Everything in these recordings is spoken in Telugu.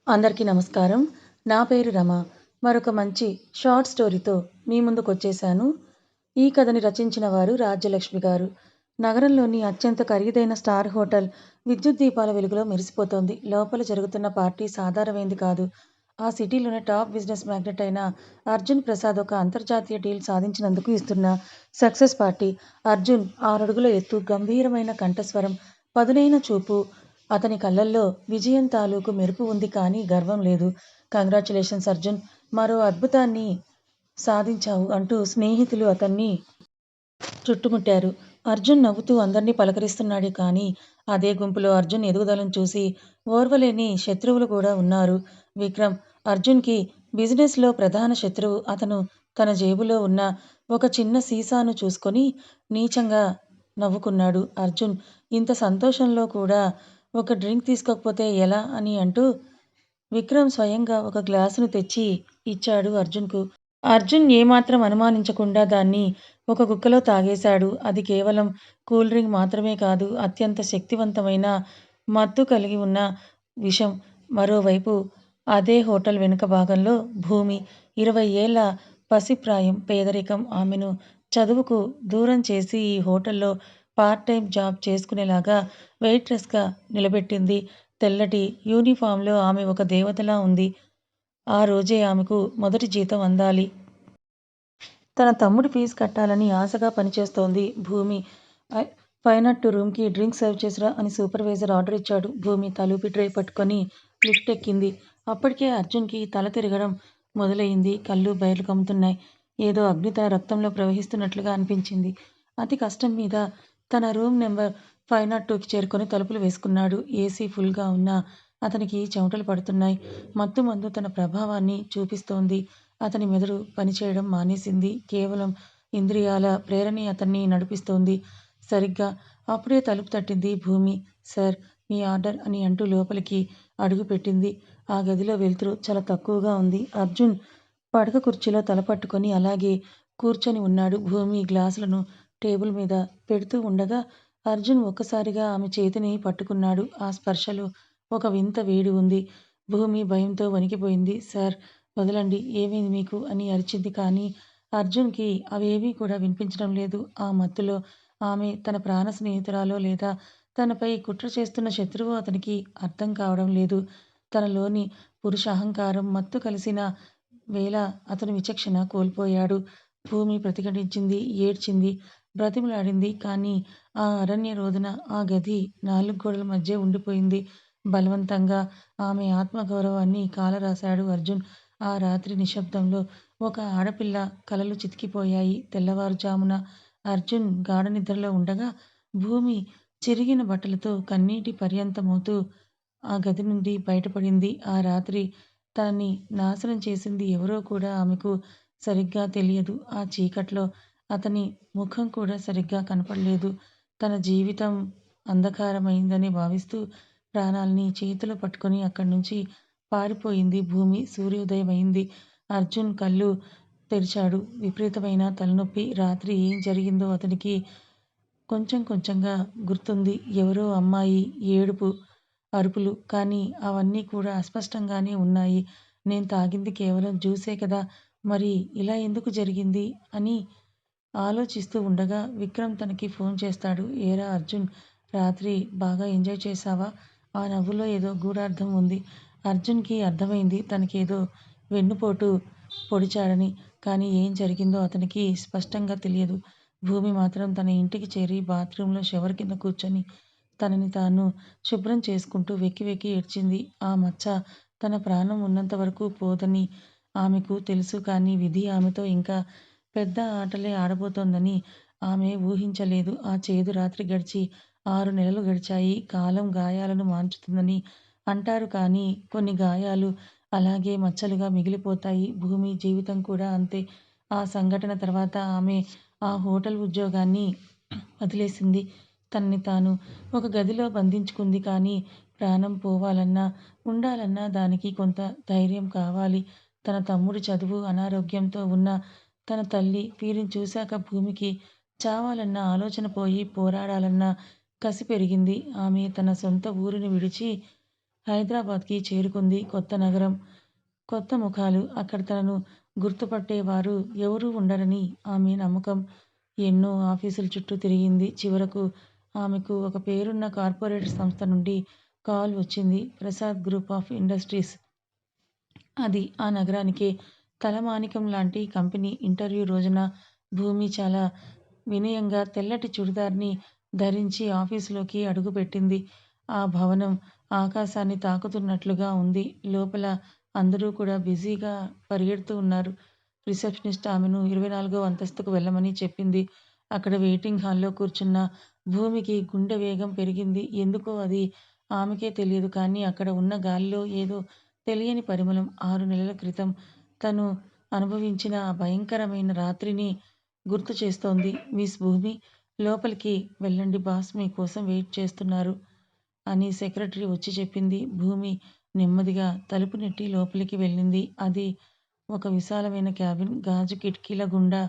అందరికీ నమస్కారం. నా పేరు రమ. మరొక మంచి షార్ట్ స్టోరీతో మీ ముందుకొచ్చేశాను. ఈ కథని రచించిన వారు రాజ్యలక్ష్మి గారు. నగరంలోని అత్యంత ఖరీదైన స్టార్ హోటల్ విద్యుత్ దీపాల వెలుగులో మెరిసిపోతోంది. లోపల జరుగుతున్న పార్టీ సాధారణమైంది కాదు. ఆ సిటీలోనే టాప్ బిజినెస్ మ్యాగ్నెట్ అయిన అర్జున్ ప్రసాద్ ఒక అంతర్జాతీయ డీల్ సాధించినందుకు ఇస్తున్న సక్సెస్ పార్టీ. అర్జున్ 6 అడుగుల ఎత్తు, గంభీరమైన కంఠస్వరం, పదునైన చూపు. అతని కళ్ళల్లో విజయం తాలూకు మెరుపు ఉంది కానీ గర్వం లేదు. కంగ్రాచ్యులేషన్స్ అర్జున్, మరో అద్భుతాన్ని సాధించావు అంటూ స్నేహితులు అతన్ని చుట్టుముట్టారు. అర్జున్ నవ్వుతూ అందర్నీ పలకరిస్తున్నాడే కానీ అదే గుంపులో అర్జున్ ఎదుగుదలను చూసి ఓర్వలేని శత్రువులు కూడా ఉన్నారు. విక్రమ్ అర్జున్కి బిజినెస్లో ప్రధాన శత్రువు. అతను తన జేబులో ఉన్న ఒక చిన్న సీసాను చూసుకొని నీచంగా నవ్వుకున్నాడు. అర్జున్ ఇంత సంతోషంలో కూడా ఒక డ్రింక్ తీసుకోకపోతే ఎలా అని అంటూ విక్రమ్ స్వయంగా ఒక గ్లాసును తెచ్చి ఇచ్చాడు అర్జున్కు. అర్జున్ ఏమాత్రం అనుమానించకుండా దాన్ని ఒక గుక్కలో తాగేశాడు. అది కేవలం కూల్ డ్రింక్ మాత్రమే కాదు, అత్యంత శక్తివంతమైన మత్తు కలిగి ఉన్న విషం. మరోవైపు అదే హోటల్ వెనుక భాగంలో భూమి. 20 ఏళ్ల పసిప్రాయం, పేదరికం ఆమెను చదువుకు దూరం చేసి ఈ హోటల్లో పార్ట్ టైం జాబ్ చేసుకునేలాగా వెయిట్రెస్గా నిలబెట్టింది. తెల్లటి యూనిఫాంలో ఆమె ఒక దేవతలా ఉంది. ఆ రోజే ఆమెకు మొదటి జీతం అందాలి. తన తమ్ముడి ఫీజు కట్టాలని ఆశగా పనిచేస్తోంది భూమి. ఫైనట్టు రూమ్కి డ్రింక్ సర్వ్ చేసిరా అని సూపర్వైజర్ ఆర్డర్ ఇచ్చాడు. భూమి తలూపి ట్రే పట్టుకొని లిఫ్ట్ ఎక్కింది. అప్పటికే అర్జున్కి తల తిరగడం మొదలయింది. కళ్ళు బయర్లు కమ్ముతున్నాయి. ఏదో అగ్ని తన రక్తంలో ప్రవహిస్తున్నట్లుగా అనిపించింది. అతి కష్టం మీద తన రూమ్ నెంబర్ 502కి చేరుకొని తలుపులు వేసుకున్నాడు. ఏసీ ఫుల్గా ఉన్నా అతనికి చెమటలు పడుతున్నాయి. మత్తు మందు తన ప్రభావాన్ని చూపిస్తోంది. అతని మెదడు పనిచేయడం మానేసింది. కేవలం ఇంద్రియాల ప్రేరణే అతన్ని నడిపిస్తోంది. సరిగ్గా అప్పుడే తలుపు తట్టింది భూమి. సార్, మీ ఆర్డర్ అని అంటూ లోపలికి అడుగుపెట్టింది. ఆ గదిలో వెలుతురు చాలా తక్కువగా ఉంది. అర్జున్ పడక కుర్చీలో తల పట్టుకొని అలాగే కూర్చొని ఉన్నాడు. భూమి గ్లాసులను టేబుల్ మీద పెడుతూ ఉండగా అర్జున్ ఒక్కసారిగా ఆమె చేతిని పట్టుకున్నాడు. ఆ స్పర్శలో ఒక వింత వేడి ఉంది. భూమి భయంతో వణికిపోయింది. సార్, వదలండి, ఏమైంది మీకు అని అరిచింది. కానీ అర్జున్కి అవేవీ కూడా వినిపించడం లేదు. ఆ మత్తులో ఆమె తన ప్రాణ స్నేహితురాలో లేదా తనపై కుట్ర చేస్తున్న శత్రువు అతనికి అర్థం కావడం లేదు. తనలోని పురుష అహంకారం, మత్తు కలిసిన వేళ అతను విచక్షణ కోల్పోయాడు. భూమి ప్రతిఘటించింది, ఏడ్చింది, బ్రతిమలాడింది. కానీ ఆ అరణ్య రోదన, ఆ గది 4 గోడల మధ్య ఉండిపోయింది. బలవంతంగా ఆమె ఆత్మగౌరవాన్ని కాలరాశాడు అర్జున్. ఆ రాత్రి నిశ్శబ్దంలో ఒక ఆడపిల్ల కలలు చితికిపోయాయి. తెల్లవారుజామున అర్జున్ గాఢ నిద్రలో ఉండగా భూమి చిరిగిన బట్టలతో కన్నీటి పర్యంతమవుతూ ఆ గది నుండి బయటపడింది. ఆ రాత్రి తనని నాశనం చేసింది ఎవరో కూడా ఆమెకు సరిగ్గా తెలియదు. ఆ చీకట్లో అతని ముఖం కూడా సరిగ్గా కనపడలేదు. తన జీవితం అంధకారమైందని భావిస్తూ ప్రాణాల్ని చేతిలో పట్టుకొని అక్కడి నుంచి పారిపోయింది భూమి. సూర్యోదయం అయింది. అర్జున్ కళ్ళు తెరిచాడు. విపరీతమైన తలనొప్పి. రాత్రి ఏం జరిగిందో అతనికి కొంచెం కొంచెంగా గుర్తుంది. ఎవరో అమ్మాయి ఏడుపు, అరుపులు. కానీ అవన్నీ కూడా అస్పష్టంగానే ఉన్నాయి. నేను తాగింది కేవలం జ్యూసే కదా, మరి ఇలా ఎందుకు జరిగింది అని ఆలోచిస్తూ ఉండగా విక్రమ్ తనకి ఫోన్ చేస్తాడు. ఏరా అర్జున్, రాత్రి బాగా ఎంజాయ్ చేశావా? ఆ నవ్వులో ఏదో గూఢార్థం ఉంది. అర్జున్కి అర్థమైంది తనకేదో వెన్నుపోటు పొడిచాడని. కానీ ఏం జరిగిందో అతనికి స్పష్టంగా తెలియదు. భూమి మాత్రం తన ఇంటికి చేరి బాత్రూంలో షవర్ కింద కూర్చొని తనని తాను శుభ్రం చేసుకుంటూ వెక్కి వెక్కి ఏడ్చింది. ఆ మచ్చ తన ప్రాణం ఉన్నంత వరకు పోదని ఆమెకు తెలుసు. కానీ విధి ఆమెతో ఇంకా పెద్ద ఆటలే ఆడబోతోందని ఆమె ఊహించలేదు. ఆ చేదు రాత్రి గడిచి 6 నెలలు గడిచాయి. కాలం గాయాలను మాన్చుతుందని అంటారు కానీ కొన్ని గాయాలు అలాగే మచ్చలుగా మిగిలిపోతాయి. భూమి జీవితం కూడా అంతే. ఆ సంఘటన తర్వాత ఆమె ఆ హోటల్ ఉద్యోగాన్ని వదిలేసింది. తనని తాను ఒక గదిలో బంధించుకుంది. కానీ ప్రాణం పోవాలన్నా, ఉండాలన్నా దానికి కొంత ధైర్యం కావాలి. తన తమ్ముడి చదువు, అనారోగ్యంతో ఉన్న తన తల్లి, వీరిని చూశాక భూమికి చావాలన్న ఆలోచన పోయి పోరాడాలన్న కసి పెరిగింది. ఆమె తన సొంత ఊరిని విడిచి హైదరాబాద్‌కి చేరుకుంది. కొత్త నగరం, కొత్త ముఖాలు. అక్కడ తనను గుర్తుపట్టేవారు ఎవరూ ఉండరని ఆమె నమ్మకం. ఎన్నో ఆఫీసుల చుట్టూ తిరిగింది. చివరకు ఆమెకు ఒక పేరున్న కార్పొరేట్ సంస్థ నుండి కాల్ వచ్చింది. Prasad group of industries. అది ఆ నగరానికే తలమానికం లాంటి కంపెనీ. ఇంటర్వ్యూ రోజున భూమి చాలా వినయంగా తెల్లటి చుడిదార్‌ని ధరించి ఆఫీసులోకి అడుగుపెట్టింది. ఆ భవనం ఆకాశాన్ని తాకుతున్నట్లుగా ఉంది. లోపల అందరూ కూడా బిజీగా పరిగెడుతూ ఉన్నారు. రిసెప్షనిస్ట్ ఆమెను 24వ అంతస్తుకు వెళ్ళమని చెప్పింది. అక్కడ వెయిటింగ్ హాల్‌లో కూర్చున్న భూమికి గుండె వేగం పెరిగింది. ఎందుకో అది ఆమెకే తెలియదు కానీ అక్కడ ఉన్న గాలిలో ఏదో తెలియని పరిమళం. 6 నెలల క్రితం తను అనుభవించిన ఆ భయంకరమైన రాత్రిని గుర్తు చేస్తోంది. మిస్ భూమి, లోపలికి వెళ్ళండి బాస్ మీకోసం వెయిట్ చేస్తున్నారు అని సెక్రటరీ వచ్చి చెప్పింది. భూమి నెమ్మదిగా తలుపు నెట్టి లోపలికి వెళ్ళింది. అది ఒక విశాలమైన క్యాబిన్. గాజు కిటికీల గుండా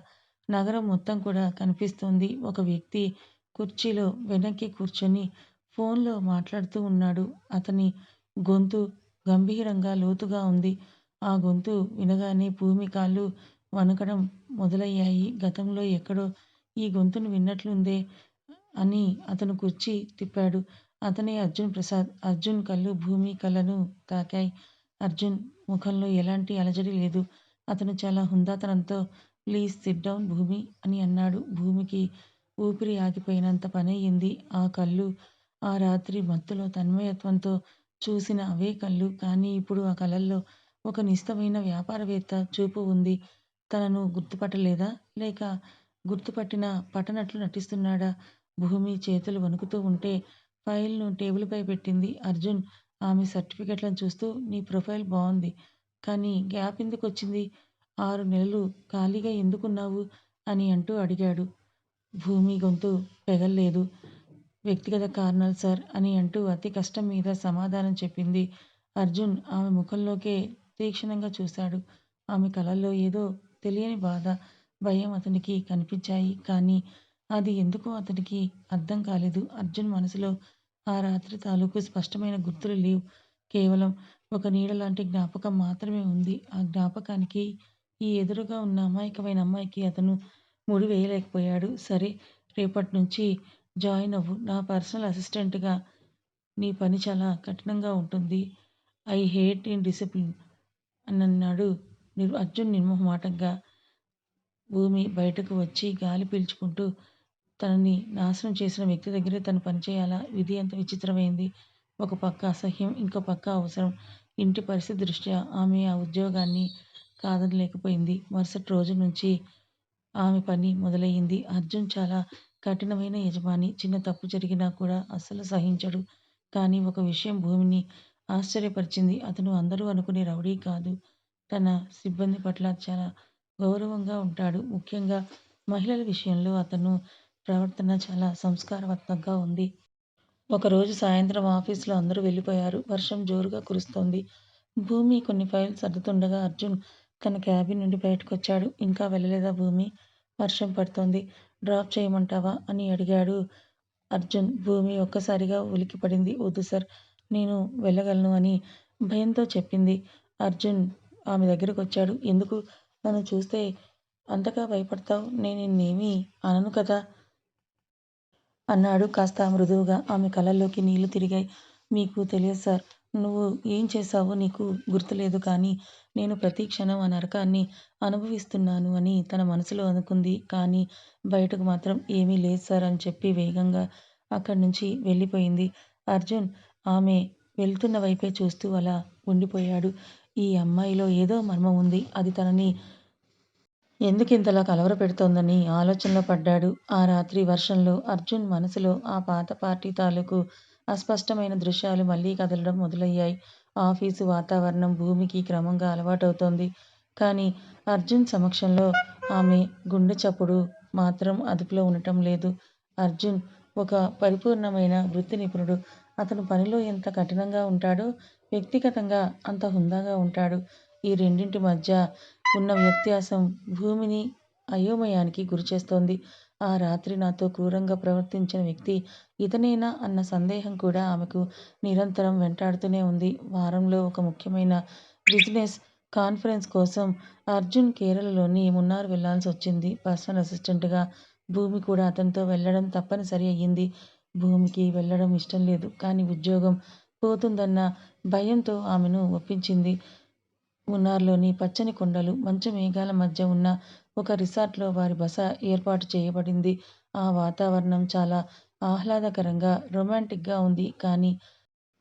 నగరం మొత్తం కూడా కనిపిస్తోంది. ఒక వ్యక్తి కుర్చీలో వెనక్కి కూర్చొని ఫోన్‌లో మాట్లాడుతూ ఉన్నాడు. అతని గొంతు గంభీరంగా, లోతుగా ఉంది. ఆ గొంతు వినగానే భూమి కాళ్ళు వణకడం మొదలయ్యాయి. గతంలో ఎక్కడో ఈ గొంతును విన్నట్లుందే అని అతను కుర్చీ తిప్పాడు. అతనే అర్జున్ ప్రసాద్. అర్జున్ కళ్ళు భూమి కళ్ళను తాకాయి. అర్జున్ ముఖంలో ఎలాంటి అలజడి లేదు. అతను చాలా హుందాతనంతో ప్లీజ్ సిట్ డౌన్ భూమి అని అన్నాడు. భూమికి ఊపిరి ఆగిపోయినంత పనయ్యింది. ఆ కళ్ళు ఆ రాత్రి మత్తులో తన్మయత్వంతో చూసిన అవే కళ్ళు. కానీ ఇప్పుడు ఆ కళ్ళల్లో ఒక నిశితమైన వ్యాపారవేత్త చూపు ఉంది. తనను గుర్తుపట్టలేదా? లేక గుర్తుపట్టినా పట్టనట్లు నటిస్తున్నాడా? భూమి చేతులు వణుకుతూ ఉంటే ఫైల్‌ను టేబుల్‌పై పెట్టింది. అర్జున్ ఆమె సర్టిఫికెట్లను చూస్తూ నీ ప్రొఫైల్ బావుంది. కానీ గ్యాప్ ఎందుకొచ్చింది? 6 నెలలు ఖాళీగా ఎందుకున్నావు? అని అంటూ అడిగాడు. భూమి గొంతు పెగల్లేదు. వ్యక్తిగత కారణాలు సార్ అని అంటూ అతి కష్టం మీద సమాధానం చెప్పింది. అర్జున్ ఆమె ముఖంలోకే తీక్షణంగా చూశాడు. ఆమె కళ్ళల్లో ఏదో తెలియని బాధ, భయం అతనికి కనిపించాయి. కానీ అది ఎందుకో అతనికి అర్థం కాలేదు. అర్జున్ మనసులో ఆ రాత్రి తాలూకు స్పష్టమైన గుర్తులు లేవు. కేవలం ఒక నీడలాంటి జ్ఞాపకం మాత్రమే ఉంది. ఆ జ్ఞాపకానికి ఈ ఎదురుగా ఉన్న అమాయకమైన అమ్మాయికి అతను ముడి వేయలేకపోయాడు. సరే రేపట్నుంచి జాయిన్ అవ్వు. నా పర్సనల్ అసిస్టెంట్‌గా. నీ పని చాలా కఠినంగా ఉంటుంది. ఐ హేట్ ఇండిసిప్లిన్ అనన్నాడు అర్జున్ నిర్మొహమాటంగా. భూమి బయటకు వచ్చి గాలి పీల్చుకుంటూ తనని నాశనం చేసిన వ్యక్తి దగ్గరే తను పనిచేయాలా? విధి ఎంత విచిత్రమైంది. ఒక పక్క అసహ్యం, ఇంకో పక్క అవసరం. ఇంటి పరిస్థితి దృష్ట్యా ఆమె ఆ ఉద్యోగాన్ని కాదనలేకపోయింది. మరుసటి రోజు నుంచి ఆమె పని మొదలయ్యింది. అర్జున్ చాలా కఠినమైన యజమాని. చిన్న తప్పు జరిగినా కూడా అస్సలు సహించడు. కానీ ఒక విషయం భూమిని ఆశ్చర్యపరిచింది. అతను అందరూ అనుకునే రౌడీ కాదు. తన సిబ్బంది పట్ల చాలా గౌరవంగా ఉంటాడు. ముఖ్యంగా మహిళల విషయంలో అతను ప్రవర్తన చాలా సంస్కారవంతంగా ఉంది. ఒకరోజు సాయంత్రం ఆఫీసులో అందరూ వెళ్ళిపోయారు. వర్షం జోరుగా కురుస్తోంది. భూమి కొన్ని ఫైల్స్ సర్దుతుండగా అర్జున్ తన క్యాబిన్ నుండి బయటకొచ్చాడు. ఇంకా వెళ్ళలేదా భూమి? వర్షం పడుతోంది. డ్రాప్ చేయమంటావా? అని అడిగాడు అర్జున్. భూమి ఒక్కసారిగా ఉలిక్కిపడింది. వద్దు సార్, నేను వెళ్ళగలను అని భయంతో చెప్పింది. అర్జున్ ఆమె దగ్గరకొచ్చాడు. ఎందుకు నన్ను చూస్తే అంతగా భయపడతావు? నేను నిన్నేమీ అనను కదా అన్నాడు కాస్త మృదువుగా. ఆమె కళ్ళల్లోకి నీళ్లు తిరిగాయి. మీకు తెలియదు సార్. నువ్వు ఏం చేశావో నీకు గుర్తులేదు. కానీ నేను ప్రతి క్షణం ఆ నరకాన్ని అనుభవిస్తున్నాను అని తన మనసులో అనుకుంది. కానీ బయటకు మాత్రం ఏమీ లేదు సార్ అని చెప్పి వేగంగా అక్కడి నుంచి వెళ్ళిపోయింది. అర్జున్ ఆమె వెళ్తున్న వైపే చూస్తూ అలా ఉండిపోయాడు. ఈ అమ్మాయిలో ఏదో మర్మం ఉంది. అది తనని ఎందుకింతలా కలవరపెడుతోందని ఆలోచనలో పడ్డాడు. ఆ రాత్రి వర్షంలో అర్జున్ మనసులో ఆ పాత పార్టీ తాలూకు అస్పష్టమైన దృశ్యాలు మళ్ళీ కదలడం మొదలయ్యాయి. ఆఫీసు వాతావరణం భూమికి క్రమంగా అలవాటవుతోంది. కానీ అర్జున్ సమక్షంలో ఆమె గుండె చప్పుడు మాత్రం అదుపులో ఉండటం లేదు. అర్జున్ ఒక పరిపూర్ణమైన వృత్తి నిపుణుడు. అతను పనిలో ఎంత కఠినంగా ఉంటాడో వ్యక్తిగతంగా అంత హుందాగా ఉంటాడు. ఈ రెండింటి మధ్య ఉన్న వ్యత్యాసం భూమిని అయోమయానికి గురిచేస్తోంది. ఆ రాత్రి నాతో క్రూరంగా ప్రవర్తించిన వ్యక్తి ఇతనేనా అన్న సందేహం కూడా ఆమెకు నిరంతరం వెంటాడుతూనే ఉంది. వారంలో ఒక ముఖ్యమైన బిజినెస్ కాన్ఫరెన్స్ కోసం అర్జున్ కేరళలోని మున్నార్ వెళ్లాల్సొచ్చింది. పర్సనల్ అసిస్టెంట్‌గా భూమి కూడా అతనితో వెళ్లడం తప్పనిసరి అయ్యింది. భూమికి వెళ్లడం ఇష్టం లేదు. కానీ ఉద్యోగం పోతుందన్న భయంతో ఆమెను ఒప్పించింది. మున్నార్‌లోని పచ్చని కొండలు, మంచు మేఘాల మధ్య ఉన్న ఒక రిసార్ట్‌లో వారి బస ఏర్పాటు చేయబడింది. ఆ వాతావరణం చాలా ఆహ్లాదకరంగా, రొమాంటిక్‌గా ఉంది. కానీ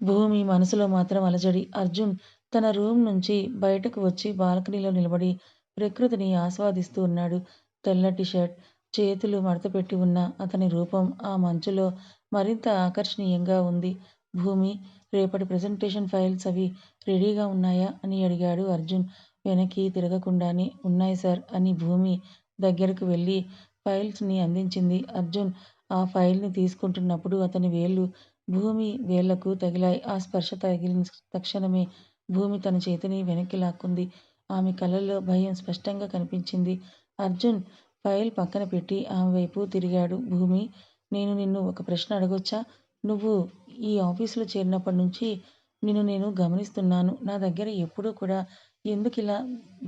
భూమి మనసులో మాత్రం అలజడి. అర్జున్ తన రూమ్ నుంచి బయటకు వచ్చి బాల్కనీలో నిలబడి ప్రకృతిని ఆస్వాదిస్తూ ఉన్నాడు. తెల్లటి షర్ట్, చేతులు మడతపెట్టి ఉన్న అతని రూపం ఆ మంచులో మరింత ఆకర్షణీయంగా ఉంది. భూమి, రేపటి ప్రెజెంటేషన్ ఫైల్స్ అవి రెడీగా ఉన్నాయా అని అడిగాడు అర్జున్ వెనక్కి తిరగకుండానే. ఉన్నాయి సార్ అని భూమి దగ్గరకు వెళ్ళి ఫైల్స్‌ని అందించింది. అర్జున్ ఆ ఫైల్‌ని తీసుకుంటున్నప్పుడు అతని వేళ్లు భూమి వేళ్లకు తగిలాయి. ఆ స్పర్శ తగిలిన తక్షణమే భూమి తన చేతిని వెనక్కి లాక్కుంది. ఆమె కళ్ళల్లో భయం స్పష్టంగా కనిపించింది. అర్జున్ ఫైల్ పక్కన పెట్టి ఆమె వైపు తిరిగాడు. భూమి, నేను నిన్ను ఒక ప్రశ్న అడగొచ్చా? నువ్వు ఈ ఆఫీసులో చేరినప్పటి నుంచి నిన్ను నేను గమనిస్తున్నాను. నా దగ్గర ఎప్పుడూ కూడా ఎందుకిలా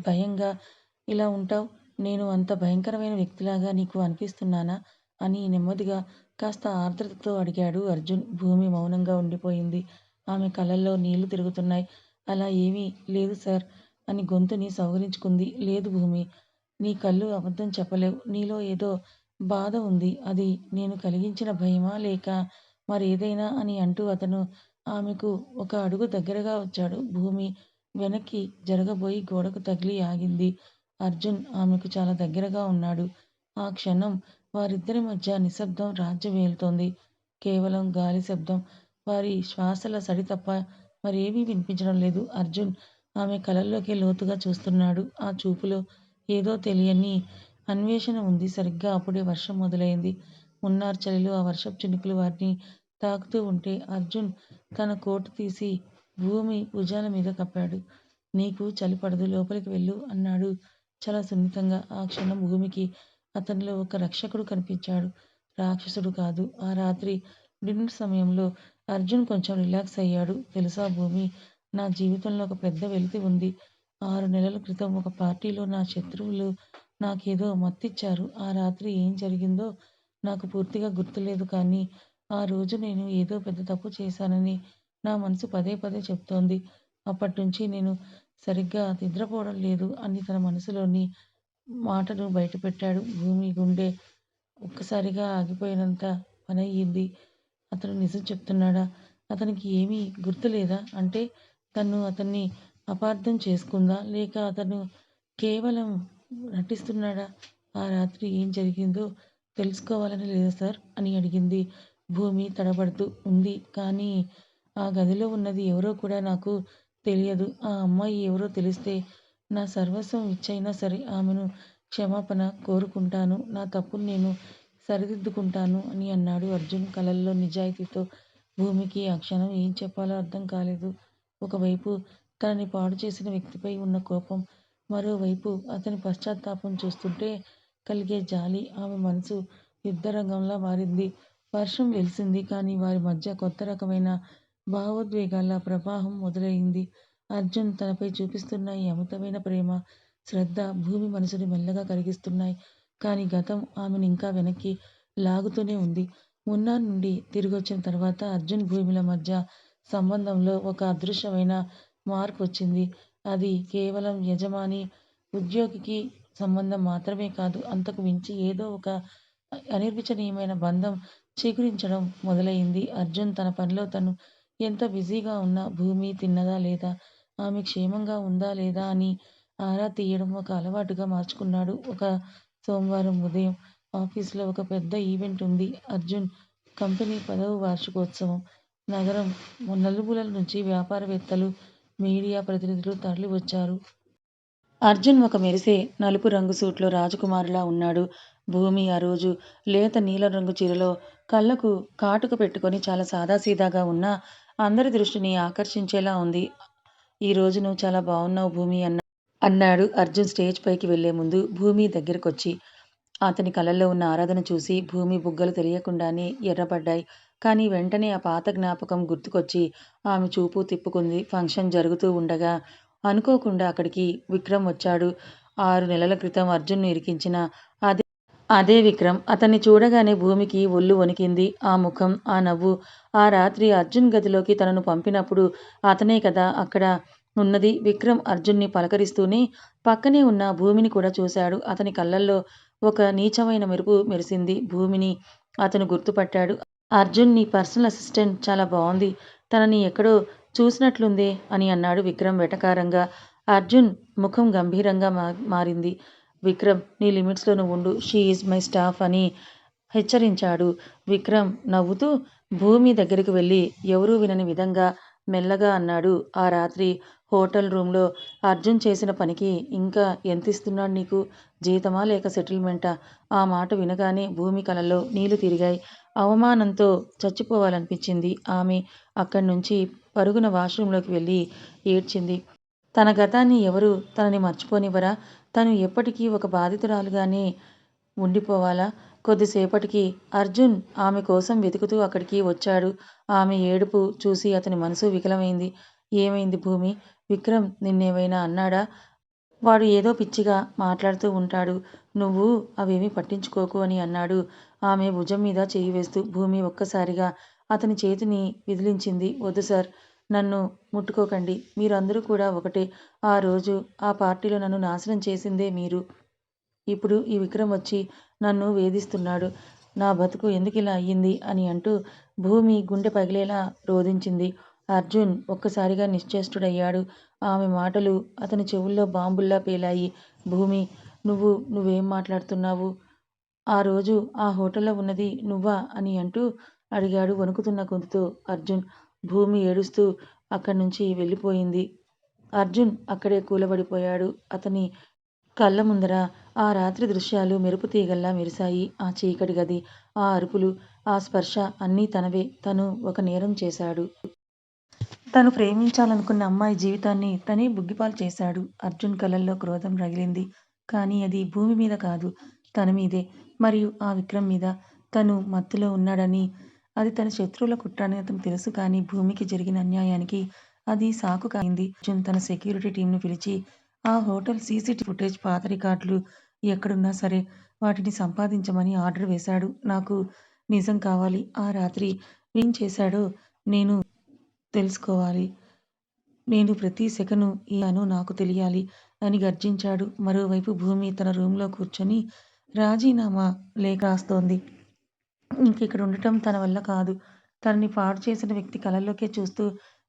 భయంగా ఇలా ఉంటావు? నేను అంత భయంకరమైన వ్యక్తిలాగా నీకు అనిపిస్తున్నానా? అని నెమ్మదిగా కాస్త ఆర్ద్రతతో అడిగాడు అర్జున్. భూమి మౌనంగా ఉండిపోయింది. ఆమె కళ్ళల్లో నీళ్లు తిరుగుతున్నాయి. అలా ఏమీ లేదు సార్ అని గొంతుని సవరించుకుంది. లేదు భూమి, నీ కళ్ళు అబద్ధం చెప్పలేవు. నీలో ఏదో బాధ ఉంది. అది నేను కలిగించిన భయమా? లేక మరేదైనా అని అంటూ అతను ఆమెకు ఒక అడుగు దగ్గరగా వచ్చాడు. భూమి వెనక్కి జరగబోయి గోడకు తగిలి ఆగింది. అర్జున్ ఆమెకు చాలా దగ్గరగా ఉన్నాడు. ఆ క్షణం వారిద్దరి మధ్య నిశ్శబ్దం రాజ్యమేలుతోంది. కేవలం గాలి శబ్దం. వారి శ్వాసల సడి తప్ప మరేమీ వినిపించడం లేదు. అర్జున్ ఆమె కళ్ళల్లోకి లోతుగా చూస్తున్నాడు. ఆ చూపులో ఏదో తెలియని అన్వేషణ ఉంది. సరిగ్గా అప్పుడే వర్షం మొదలైంది. మున్నార్ చలిలో ఆ వర్షపు చినుకులు వారిని తాకుతూ ఉంటే అర్జున్ తన కోటు తీసి భూమి భుజాల మీద కప్పాడు. నీకు చలి పడదు, లోపలికి వెళ్ళు అన్నాడు చాలా సున్నితంగా. ఆ క్షణం భూమికి అతనిలో ఒక రక్షకుడు కనిపించాడు. రాక్షసుడు కాదు. ఆ రాత్రి డిన్నర్ సమయంలో అర్జున్ కొంచెం రిలాక్స్ అయ్యాడు. తెలుసా భూమి, నా జీవితంలో ఒక పెద్ద వెలితి ఉంది. 6 నెలల క్రితం ఒక పార్టీలో నా శత్రువులు నాకేదో మత్తిచ్చారు. ఆ రాత్రి ఏం జరిగిందో నాకు పూర్తిగా గుర్తులేదు. కానీ ఆ రోజు నేను ఏదో పెద్ద తప్పు చేశానని నా మనసు పదే పదే చెప్తోంది. అప్పట్నుంచి నేను సరిగ్గా నిద్రపోవడం లేదు అని తన మనసులోని మాటను బయటపెట్టాడు. భూమి గుండె ఒక్కసారిగా ఆగిపోయినంత పనయ్యింది. అతను నిజం చెప్తున్నాడా? అతనికి ఏమీ గుర్తులేదా? అంటే తను అతన్ని అపార్థం చేసుకుందా? లేక అతను కేవలం నటిస్తున్నాడా? ఆ రాత్రి ఏం జరిగిందో తెలుసుకోవాలని లేదా సార్? అని అడిగింది భూమి తడబడుతూ. ఉంది. కానీ ఆ గదిలో ఉన్నది ఎవరో కూడా నాకు తెలియదు. ఆ అమ్మాయి ఎవరో తెలిస్తే నా సర్వస్వం ఇచ్చైనా సరే ఆమెను క్షమాపణ కోరుకుంటాను. నా తప్పును నేను సరిదిద్దుకుంటాను అని అన్నాడు అర్జున్ కళ్ళల్లో నిజాయితీతో. భూమికి ఆ క్షణం ఏం చెప్పాలో అర్థం కాలేదు. ఒకవైపు తనని పాడు చేసిన వ్యక్తిపై ఉన్న కోపం, మరోవైపు అతని పశ్చాత్తాపం చూస్తుంటే కలిగే జాలి. ఆమె మనసు యుద్ధరంగంలా మారింది. వర్షం వెలిసింది. కానీ వారి మధ్య కొత్త రకమైన భావోద్వేగాల ప్రవాహం మొదలయింది. అర్జున్ తనపై చూపిస్తున్న ఈ అమితమైన ప్రేమ, శ్రద్ధ భూమి మనసుని మెల్లగా కరిగిస్తున్నాయి. కానీ గతం ఆమెను ఇంకా వెనక్కి లాగుతూనే ఉంది. మున్నార్ నుండి తిరిగొచ్చిన తర్వాత అర్జున్, భూమిల మధ్య సంబంధంలో ఒక అదృశ్యమైన మార్పొచ్చింది. అది కేవలం యజమాని, ఉద్యోగికి సంబంధం మాత్రమే కాదు. అంతకు మించి ఏదో ఒక అనిర్వచనీయమైన బంధం చిగురించడం మొదలయింది. అర్జున్ తన పనిలో తను ఎంత బిజీగా ఉన్నా భూమి తిన్నదా లేదా, ఆమె క్షేమంగా ఉందా లేదా అని ఆరా తీయడం ఒక అలవాటుగా మార్చుకున్నాడు. ఒక సోమవారం ఉదయం ఆఫీసులో ఒక పెద్ద ఈవెంట్ ఉంది. అర్జున్ కంపెనీ 10వ వార్షికోత్సవం. నగరం నలుమూలల నుంచి వ్యాపారవేత్తలు, మీడియా ప్రతినిధులు తరలివచ్చారు. అర్జున్ ఒక మెరిసే నలుపు రంగు సూట్లో రాజకుమారులా ఉన్నాడు. భూమి ఆ రోజు లేత నీలం రంగు చీరలో కళ్ళకు కాటుక పెట్టుకొని చాలా సాదాసీదాగా ఉన్నా అందరి దృష్టిని ఆకర్షించేలా ఉంది. ఈ రోజు నువ్వు చాలా బావున్నావు భూమి అన్నాడు అర్జున్ స్టేజ్ పైకి వెళ్లే ముందు భూమి దగ్గరకొచ్చి. అతని కళ్ళల్లో ఉన్న ఆరాధన చూసి భూమి బుగ్గలు తెలియకుండానే ఎర్రబడ్డాయి. కానీ వెంటనే ఆ పాత జ్ఞాపకం గుర్తుకొచ్చి ఆమె చూపు తిప్పుకుంది. ఫంక్షన్ జరుగుతూ ఉండగా అనుకోకుండా అక్కడికి విక్రమ్ వచ్చాడు. 6 నెలల క్రితం అర్జున్ను ఇరికించిన అదే అదే విక్రమ్. అతన్ని చూడగానే భూమికి ఒళ్ళు వణికింది. ఆ ముఖం, ఆ నవ్వు. ఆ రాత్రి అర్జున్ గదిలోకి తనను పంపినప్పుడు అతనే కదా అక్కడ ఉన్నది. విక్రమ్ అర్జున్ని పలకరిస్తూనే పక్కనే ఉన్న భూమిని కూడా చూశాడు. అతని కళ్ళల్లో ఒక నీచమైన మెరుపు మెరిసింది. భూమిని అతను గుర్తుపట్టాడు. అర్జున్ నీ పర్సనల్ అసిస్టెంట్ చాలా బావుంది. తనని ఎక్కడో చూసినట్లుందే అని అన్నాడు విక్రమ్ వెటకారంగా. అర్జున్ ముఖం గంభీరంగా మారింది. విక్రమ్, నీ లిమిట్స్‌లో నువ్వుండు. షీ ఈజ్ మై స్టాఫ్ అని హెచ్చరించాడు. విక్రమ్ నవ్వుతూ భూమి దగ్గరికి వెళ్ళి ఎవరూ వినని విధంగా మెల్లగా అన్నాడు. ఆ రాత్రి హోటల్ రూమ్‌లో అర్జున్ చేసిన పనికి ఇంకా ఎంతిస్తున్నాడు నీకు? జీతమా లేక సెటిల్మెంటా? ఆ మాట వినగానే భూమి కళ్ళల్లో నీళ్లు తిరిగాయి. అవమానంతో చచ్చిపోవాలనిపించింది. ఆమె అక్కడ్నుంచి పరుగున వాష్‌రూమ్‌లోకి వెళ్ళి ఏడ్చింది. తన గతాన్ని ఎవరూ తనని మర్చిపోనివ్వరా? తను ఎప్పటికీ ఒక బాధితురాలుగానే ఉండిపోవాలా? కొద్దిసేపటికి అర్జున్ ఆమె కోసం వెతుకుతూ అక్కడికి వచ్చాడు. ఆమె ఏడుపు చూసి అతని మనసు వికలమైంది. ఏమైంది భూమీ? విక్రమ్ నిన్నేమైనా అన్నాడా? వాడు ఏదో పిచ్చిగా మాట్లాడుతూ ఉంటాడు. నువ్వు అవేమీ పట్టించుకోకు అని అన్నాడు ఆమె భుజం మీద చెయ్యి వేస్తూ. భూమి ఒక్కసారిగా అతని చేతిని విదిలించింది. వద్దు సార్, నన్ను ముట్టుకోకండి. మీరందరూ కూడా ఒకటే. ఆ రోజు ఆ పార్టీలో నన్ను నాశనం చేసిందే మీరు. ఇప్పుడు ఈ విక్రమ్ వచ్చి నన్ను వేధిస్తున్నాడు. నా బతుకు ఎందుకిలా అయ్యింది అని అంటూ భూమి గుండె పగిలేలా రోదించింది. అర్జున్ ఒక్కసారిగా నిశ్చేష్టుడయ్యాడు. ఆమె మాటలు అతని చెవుల్లో బాంబుల్లా పేలాయి. భూమి, నువ్వేం మాట్లాడుతున్నావు? ఆ రోజు ఆ హోటల్లో ఉన్నది నువ్వా అని అంటూ అడిగాడు వణుకుతున్న గొంతుతో అర్జున్. భూమి ఏడుస్తూ అక్కడ్నుంచి వెళ్ళిపోయింది. అర్జున్ అక్కడే కూలబడిపోయాడు. అతని కళ్ళ ముందర ఆ రాత్రి దృశ్యాలు మెరుపు తీగల్లా మెరిశాయి. ఆ చీకటి గది, ఆ అరుపులు, ఆ స్పర్శ అన్నీ తనవే. తను ఒక నేరం చేశాడు. తను ప్రేమించాలనుకున్న అమ్మాయి జీవితాన్ని తనే బుగ్గిపాలు చేశాడు. అర్జున్ కళ్ళల్లో క్రోధం రగిలింది. కానీ అది భూమి మీద కాదు, తన మీదే. మరియు ఆ విక్రమ్ మీద. తను మత్తులో ఉన్నాడని, అది తన శత్రువుల కుట్ర అని అతనికి తెలుసు. కానీ భూమికి జరిగిన అన్యాయానికి అది సాకు కాయింది. అర్జున్ తన సెక్యూరిటీ టీంను పిలిచి ఆ హోటల్ సీసీటీవీ ఫుటేజ్, పాత రికార్డులు ఎక్కడున్నా సరే వాటిని సంపాదించమని ఆర్డర్ వేశాడు. నాకు నిజం కావాలి. ఆ రాత్రి ఏం చేశాడో నేను తెలుసుకోవాలి. నేను ప్రతి సెకను ఏమయ్యానో నాకు తెలియాలి అని గర్జించాడు. మరోవైపు భూమి తన రూమ్‌లో కూర్చొని రాజీనామా లేఖ రాస్తోంది. ఇంకిక్కడ ఉండటం తన వల్ల కాదు. తనని పాడు చేసిన వ్యక్తి కళ్ళల్లోకే చూస్తూ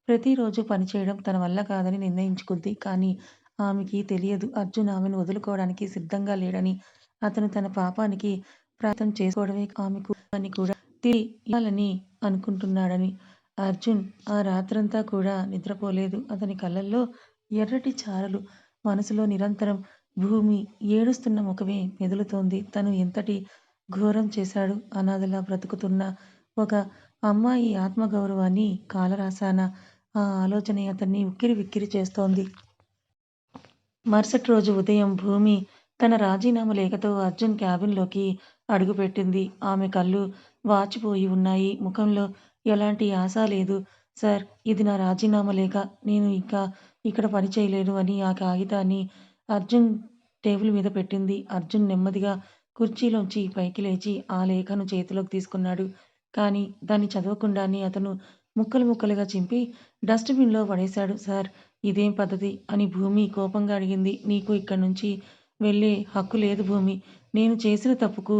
ప్రతిరోజూ పనిచేయడం తన వల్ల కాదని నిర్ణయించుకుంది. కానీ ఆమెకి తెలియదు అర్జున్ ఆమెను వదులుకోవడానికి సిద్ధంగా లేడని. అతను తన పాపానికి ప్రాయశ్చిత్తం చేసుకోవడమే ఆమెకు అని కూడా తిరిగి ఇవ్వాలని అనుకుంటున్నాడని. అర్జున్ ఆ రాత్రంతా కూడా నిద్రపోలేదు. అతని కళ్ళల్లో ఎర్రటి చారలు. మనసులో నిరంతరం భూమి ఏడుస్తున్న ముఖమే మెదులుతోంది. తను ఎంతటి ఘోరం చేశాడు? అనాథలా బ్రతుకుతున్న ఒక అమ్మాయి ఆత్మగౌరవాన్ని కాలరాశానా? ఆ ఆలోచనే అతన్ని ఉక్కిరిబిక్కిరి చేస్తోంది. మరుసటి రోజు ఉదయం భూమి తన రాజీనామా లేఖతో అర్జున్ క్యాబిన్‌లోకి అడుగుపెట్టింది. ఆమె కళ్ళు వాచిపోయి ఉన్నాయి. ముఖంలో ఎలాంటి ఆశ లేదు. సార్, ఇది నా రాజీనామా లేఖ. నేను ఇక ఇక్కడ పని చేయలేను అని ఆ కాగితాన్ని అర్జున్ టేబుల్ మీద పెట్టింది. అర్జున్ నెమ్మదిగా కుర్చీలోంచి పైకి లేచి ఆ లేఖను చేతిలోకి తీసుకున్నాడు. కానీ దాన్ని చదవకుండానే అతను ముక్కలు ముక్కలుగా చింపి డస్ట్‌బిన్‌లో పడేశాడు. సార్, ఇదేం పద్ధతి? అని భూమి కోపంగా అడిగింది. నీకు ఇక్కడ్నుంచి వెళ్ళే హక్కు లేదు భూమి. నేను చేసిన తప్పుకు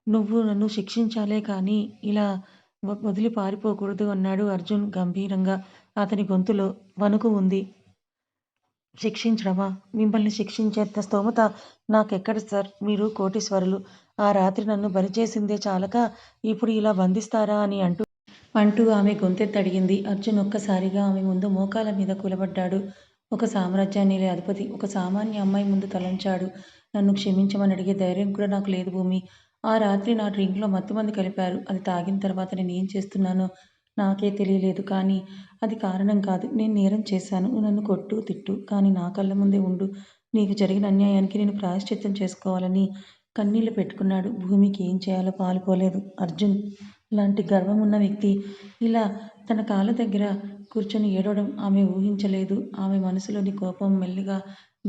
నువ్వు నన్ను శిక్షించాలే కానీ ఇలా వదిలి పారిపోకూడదు అన్నాడు అర్జున్ గంభీరంగా. అతని గొంతులో వణుకు ఉంది. శిక్షించడమా? మిమ్మల్ని శిక్షించేంత స్తోమత నాకెక్కడ సార్? మీరు కోటీశ్వరులు. ఆ రాత్రి నన్ను బలిచేసిందే చాలక ఇప్పుడు ఇలా బంధిస్తారా అని అంటూ ఆమె గొంతెత్తడిగింది. అర్జున్ ఒక్కసారిగా ఆమె ముందు మోకాళ్ళ మీద కూలబడ్డాడు. ఒక సామ్రాజ్యాన్నేలే అధిపతి ఒక సామాన్య అమ్మాయి ముందు తలొంచాడు. నన్ను క్షమించమని అడిగే ధైర్యం కూడా నాకు లేదు భూమి. ఆ రాత్రి నా డ్రింక్‌లో మత్తుమందు కలిపారు. అది తాగిన తర్వాత నేనేం చేస్తున్నానో నాకే తెలియలేదు. కానీ అది కారణం కాదు. నేను నేరం చేశాను. నువ్వు నన్ను కొట్టు, తిట్టు. కానీ నా కళ్ళ ముందే ఉండు. నీకు జరిగిన అన్యాయానికి నేను ప్రాయశ్చిత్తం చేసుకోవాలని కన్నీళ్లు పెట్టుకున్నాడు. భూమికి ఏం చేయాలో పాలుపోలేదు. అర్జున్ లాంటి గర్వం ఉన్న వ్యక్తి ఇలా తన కాళ్ళ దగ్గర కూర్చొని ఏడవడం ఆమె ఊహించలేదు. ఆమె మనసులోని కోపం మెల్లిగా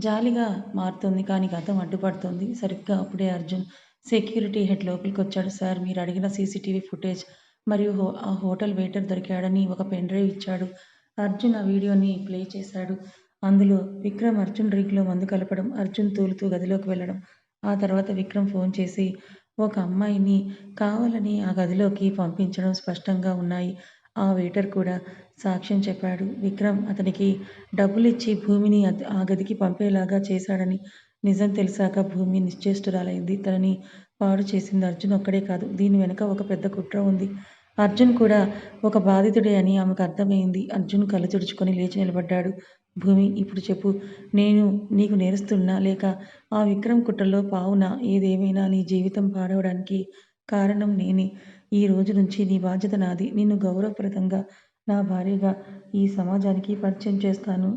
జాలిగా మారుతుంది. కానీ గతం అడ్డుపడుతుంది. సరిగ్గా అప్పుడే అర్జున్ సెక్యూరిటీ హెడ్ లోపలికి వచ్చాడు. సార్, మీరు అడిగిన సీసీటీవీ ఫుటేజ్ మరియు ఆ హోటల్ వెయిటర్ దొరికాడని ఒక పెన్ డ్రైవ్ ఇచ్చాడు. అర్జున్ ఆ వీడియోని ప్లే చేశాడు. అందులో విక్రమ్ అర్జున్ డ్రింక్లో మందు కలపడం, అర్జున్ తూలుతూ గదిలోకి వెళ్ళడం, ఆ తర్వాత విక్రమ్ ఫోన్ చేసి ఒక అమ్మాయిని కావాలని ఆ గదిలోకి పంపించడం స్పష్టంగా ఉన్నాయి. ఆ వెయిటర్ కూడా సాక్ష్యం చెప్పాడు. విక్రమ్ అతనికి డబ్బులిచ్చి భూమిని ఆ గదికి పంపేలాగా చేశాడని. నిజం తెలిసాక భూమి నిశ్చేష్టురాలైంది. తనని పాడు చేసింది అర్జున్ ఒక్కడే కాదు. దీని వెనుక ఒక పెద్ద కుట్ర ఉంది. అర్జున్ కూడా ఒక బాధితుడే అని ఆమెకు అర్థమైంది. అర్జున్ కళ్ళు తుడుచుకొని లేచి నిలబడ్డాడు. భూమి, ఇప్పుడు చెప్పు, నేను నీకు నేరస్తున్నా లేక ఆ విక్రమ్ కుట్రలో పావునా? ఏదేమైనా నీ జీవితం పాడవడానికి కారణం నేనే. ఈ రోజు నుంచి నీ బాధ్యత నాది. నిన్ను గౌరవప్రదంగా నా భార్యగా ఈ సమాజానికి పరిచయం చేస్తాను.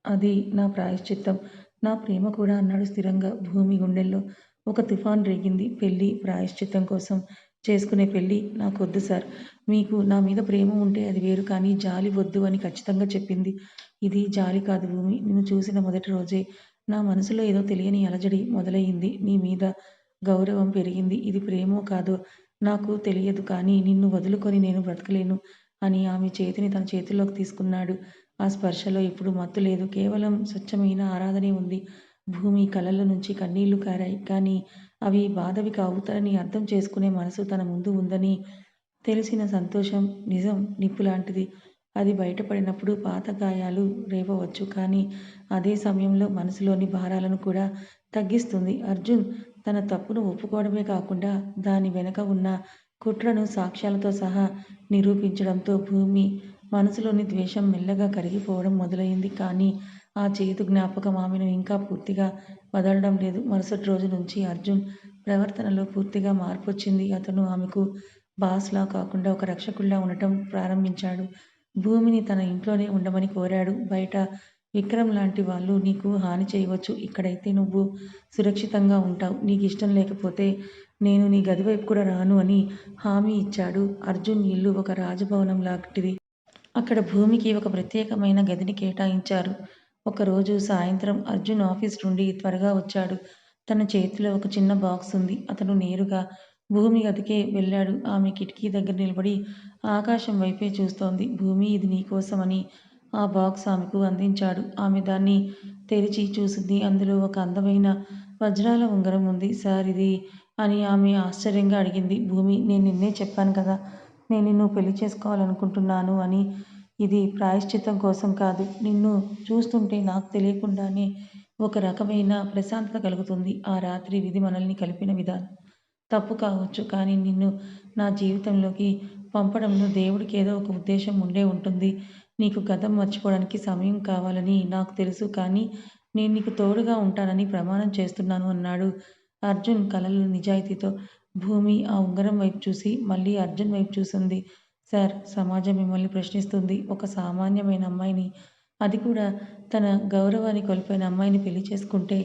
అది నా ప్రాయశ్చిత్తం, నా ప్రేమ కూడా అన్నాడు స్థిరంగా. భూమి గుండెల్లో ఒక తుఫాన్ రేగింది. పెళ్ళి ప్రాయశ్చిత్తం కోసం చేసుకునే పెళ్ళి నాకొద్దు సార్. మీకు నా మీద ప్రేమ ఉంటే అది వేరు, కానీ జాలి వద్దు అని ఖచ్చితంగా చెప్పింది. ఇది జాలి కాదు భూమి. నిన్ను చూసిన మొదటి రోజే నా మనసులో ఏదో తెలియని అలజడి మొదలయ్యింది. నీ మీద గౌరవం పెరిగింది. ఇది ప్రేమో కాదో నాకు తెలియదు, కానీ నిన్ను వదులుకొని నేను బ్రతకలేను అని ఆమె చేతిని తన చేతుల్లోకి తీసుకున్నాడు. ఆ స్పర్శలో ఇప్పుడు మత్తు లేదు, కేవలం స్వచ్ఛమైన ఆరాధనే ఉంది. భూమి కళ్ళల్లో నుంచి కన్నీళ్లు కారాయి. కానీ అవి బాధవి కావు. తనని అర్థం చేసుకునే మనసు తన ముందు ఉందని తెలిసిన సంతోషం నిజం నిప్పులాంటిది. అది బయటపడినప్పుడు పాత గాయాలు రేపవచ్చు, కానీ అదే సమయంలో మనసులోని భారాలను కూడా తగ్గిస్తుంది. అర్జున్ తన తప్పును ఒప్పుకోవడమే కాకుండా దాని వెనక ఉన్న కుట్రను సాక్ష్యాలతో సహా నిరూపించడంతో భూమి మనసులోని ద్వేషం మెల్లగా కరిగిపోవడం మొదలైంది. కానీ ఆ చేదు జ్ఞాపకం ఆమెను ఇంకా పూర్తిగా వదలడం లేదు. మరుసటి రోజు నుంచి అర్జున్ ప్రవర్తనలో పూర్తిగా మార్పొచ్చింది. అతను ఆమెకు బాస్లా కాకుండా ఒక రక్షకుడిలా ఉండటం ప్రారంభించాడు. భూమిని తన ఇంట్లోనే ఉండమని కోరాడు. బయట విక్రమ్ లాంటి వాళ్ళు నీకు హాని చేయవచ్చు, ఇక్కడైతే నువ్వు సురక్షితంగా ఉంటావు. నీకు ఇష్టం లేకపోతే నేను నీ గది వైపు కూడా రాను అని హామీ ఇచ్చాడు. అర్జున్ ఇల్లు ఒక రాజభవనం లాంటిది. అక్కడ భూమికి ఒక ప్రత్యేకమైన గదిని కేటాయించారు. ఒకరోజు సాయంత్రం అర్జున్ ఆఫీస్ నుండి త్వరగా వచ్చాడు. తన చేతిలో ఒక చిన్న బాక్స్ ఉంది. అతను నేరుగా భూమి గదికే వెళ్ళాడు. ఆమె కిటికీ దగ్గర నిలబడి ఆకాశం వైపే చూస్తోంది. భూమి, ఇది నీకోసం అని ఆ బాక్స్ ఆమెకు అందించాడు. ఆమె దాన్ని తెరిచి చూసింది. అందులో ఒక అందమైన వజ్రాల ఉంగరం ఉంది. సార్, ఇది అని ఆమె ఆశ్చర్యంగా అడిగింది. భూమి, నేను నిన్నే చెప్పాను కదా, నేను నిన్ను పెళ్లి చేసుకోవాలనుకుంటున్నాను అని. ఇది ప్రాయశ్చిత్తం కోసం కాదు. నిన్ను చూస్తుంటే నాకు తెలియకుండానే ఒక రకమైన ప్రశాంతత కలుగుతుంది. ఆ రాత్రి విధి మనల్ని కలిపిన విధానం తప్పు కావచ్చు, కానీ నిన్ను నా జీవితంలోకి పంపడంలో దేవుడికి ఏదో ఒక ఉద్దేశం ఉండే ఉంటుంది. నీకు గతం మర్చిపోవడానికి సమయం కావాలని నాకు తెలుసు, కానీ నేను నీకు తోడుగా ఉంటానని ప్రమాణం చేస్తున్నాను అన్నాడు అర్జున్ కళ్ళలో నిజాయితీతో. భూమి ఆ ఉంగరం వైపు చూసి మళ్ళీ అర్జున్ వైపు చూసింది. సార్, సమాజం మిమ్మల్ని ప్రశ్నిస్తుంది. ఒక సామాన్యమైన అమ్మాయిని, అది కూడా తన గౌరవాన్ని కోల్పోయిన అమ్మాయిని పెళ్లి చేసుకుంటే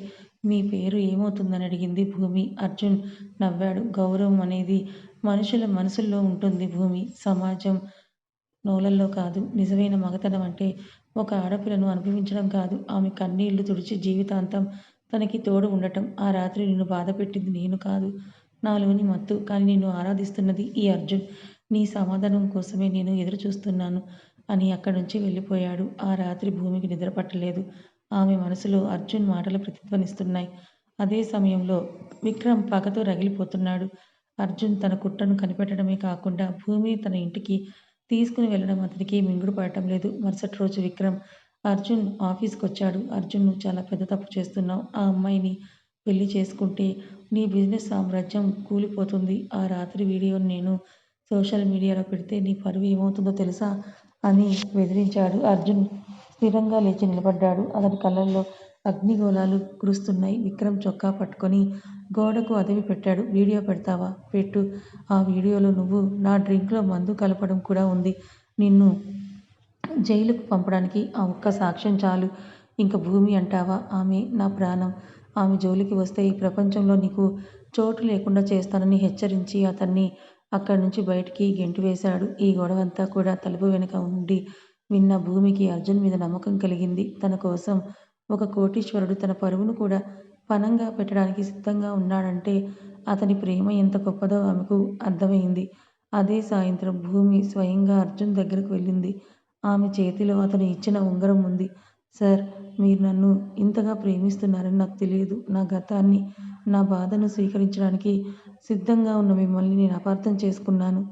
మీ పేరు ఏమవుతుందని అడిగింది భూమి. అర్జున్ నవ్వాడు. గౌరవం అనేది మనుషుల మనసుల్లో ఉంటుంది భూమి, సమాజం నోలల్లో కాదు. నిజమైన మగతనం అంటే ఒక ఆడపిల్లను అనుభవించడం కాదు, ఆమె కన్నీళ్లు తుడిచి జీవితాంతం తనకి తోడు ఉండటం. ఆ రాత్రి నిన్ను బాధపెట్టింది నేను కాదు, నాలోని మత్తు. కానీ నిన్ను ఆరాధిస్తున్నది ఈ అర్జున్. నీ సమాధానం కోసమే నేను ఎదురు చూస్తున్నాను అని అక్కడి నుంచి వెళ్ళిపోయాడు. ఆ రాత్రి భూమికి నిద్ర పట్టలేదు. ఆమె మనసులో అర్జున్ మాటలు ప్రతిధ్వనిస్తున్నాయి. అదే సమయంలో విక్రమ్ పగతో రగిలిపోతున్నాడు. అర్జున్ తన కుట్రను కనిపెట్టడమే కాకుండా భూమిని తన ఇంటికి తీసుకుని వెళ్ళడం అతనికి మింగుడు పడటం లేదు. మరుసటి రోజు విక్రమ్ అర్జున్ ఆఫీస్కి వచ్చాడు. అర్జున్, నువ్వు చాలా పెద్ద తప్పు చేస్తున్నావు. ఆ అమ్మాయిని పెళ్లి చేసుకుంటే నీ బిజినెస్ సామ్రాజ్యం కూలిపోతుంది. ఆ రాత్రి వీడియోని నేను సోషల్ మీడియాలో పెడితే నీ పరువు ఏమవుతుందో తెలుసా అని బెదిరించాడు. అర్జున్ స్థిరంగా లేచి నిలబడ్డాడు. అతని కళ్ళల్లో అగ్నిగోళాలు కురుస్తున్నాయి. విక్రమ్ చొక్కా పట్టుకొని గోడకు అదిమి పెట్టాడు. వీడియో పెడతావా? పెట్టు. ఆ వీడియోలో నువ్వు నా డ్రింక్లో మందు కలపడం కూడా ఉంది. నిన్ను జైలుకు పంపడానికి ఆ ఒక్క సాక్ష్యం చాలు. ఇంక భూమి అంటావా? ఆమె నా ప్రాణం. ఆమె జోలికి వస్తే ఈ ప్రపంచంలో నీకు చోటు లేకుండా చేస్తానని హెచ్చరించి అతన్ని అక్కడి నుంచి బయటికి గెంటివేశాడు. ఈ గొడవంతా కూడా తలుపు వెనుక ఉండి విన్న భూమికి అర్జున్ మీద నమ్మకం కలిగింది. తన కోసం ఒక కోటీశ్వరుడు తన పరువును కూడా పణంగా పెట్టడానికి సిద్ధంగా ఉన్నాడంటే అతని ప్రేమ ఎంత గొప్పదో ఆమెకు అర్థమైంది. అదే సాయంత్రం భూమి స్వయంగా అర్జున్ దగ్గరకు వెళ్ళింది. ఆమె చేతిలో అతను ఇచ్చిన ఉంగరం ఉంది. సార్, మీరు నన్ను ఇంతగా ప్రేమిస్తున్నారని నాకు తెలియదు. నా గతాన్ని, నా బాధను స్వీకరించడానికి సిద్ధంగా ఉన్న మిమ్మల్ని నేను అపార్థం చేసుకున్నాను.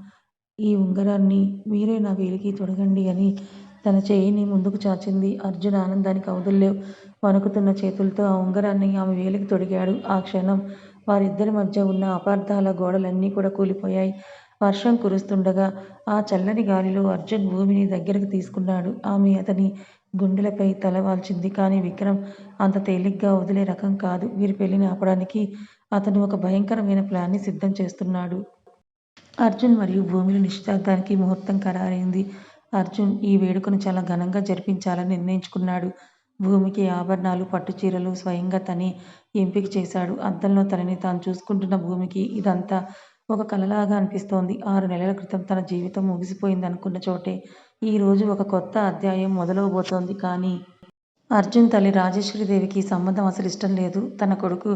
ఈ ఉంగరాన్ని మీరే నా వేలికి తొడగండి అని తన చేయిని ముందుకు చాచింది. అర్జున్ ఆనందానికి అవధుల్లేవు. వణుకుతున్న చేతులతో ఆ ఉంగరాన్ని ఆమె వేలికి తొడిగాడు. ఆ క్షణం వారిద్దరి మధ్య ఉన్న అపార్థాల గోడలన్నీ కూడా కూలిపోయాయి. వర్షం కురుస్తుండగా ఆ చల్లని గాలిలో అర్జున్ భూమిని దగ్గరకు తీసుకున్నాడు. ఆమె అతని గుండెలపై తల వాల్చింది. కానీ విక్రమ్ అంత తేలిగ్గా వదిలే రకం కాదు. వీరి పెళ్లిని ఆపడానికి అతను ఒక భయంకరమైన ప్లాన్ని సిద్ధం చేస్తున్నాడు. అర్జున్ మరియు భూమిల నిశ్చితార్థానికి ముహూర్తం ఖరారైంది. అర్జున్ ఈ వేడుకను చాలా ఘనంగా జరిపించాలని నిర్ణయించుకున్నాడు. భూమికి ఆభరణాలు, పట్టుచీరలు స్వయంగా తనే ఎంపిక చేశాడు. అద్దంలో తనని తాను చూసుకుంటున్న భూమికి ఇదంతా ఒక కలలాగా అనిపిస్తోంది. 6 నెలల క్రితం తన జీవితం ముగిసిపోయిందనుకున్న చోటే ఈరోజు ఒక కొత్త అధ్యాయం మొదలవబోతోంది. కానీ అర్జున్ తల్లి రాజేశ్వరీదేవికి సంబంధం అసలు ఇష్టం లేదు. తన కొడుకు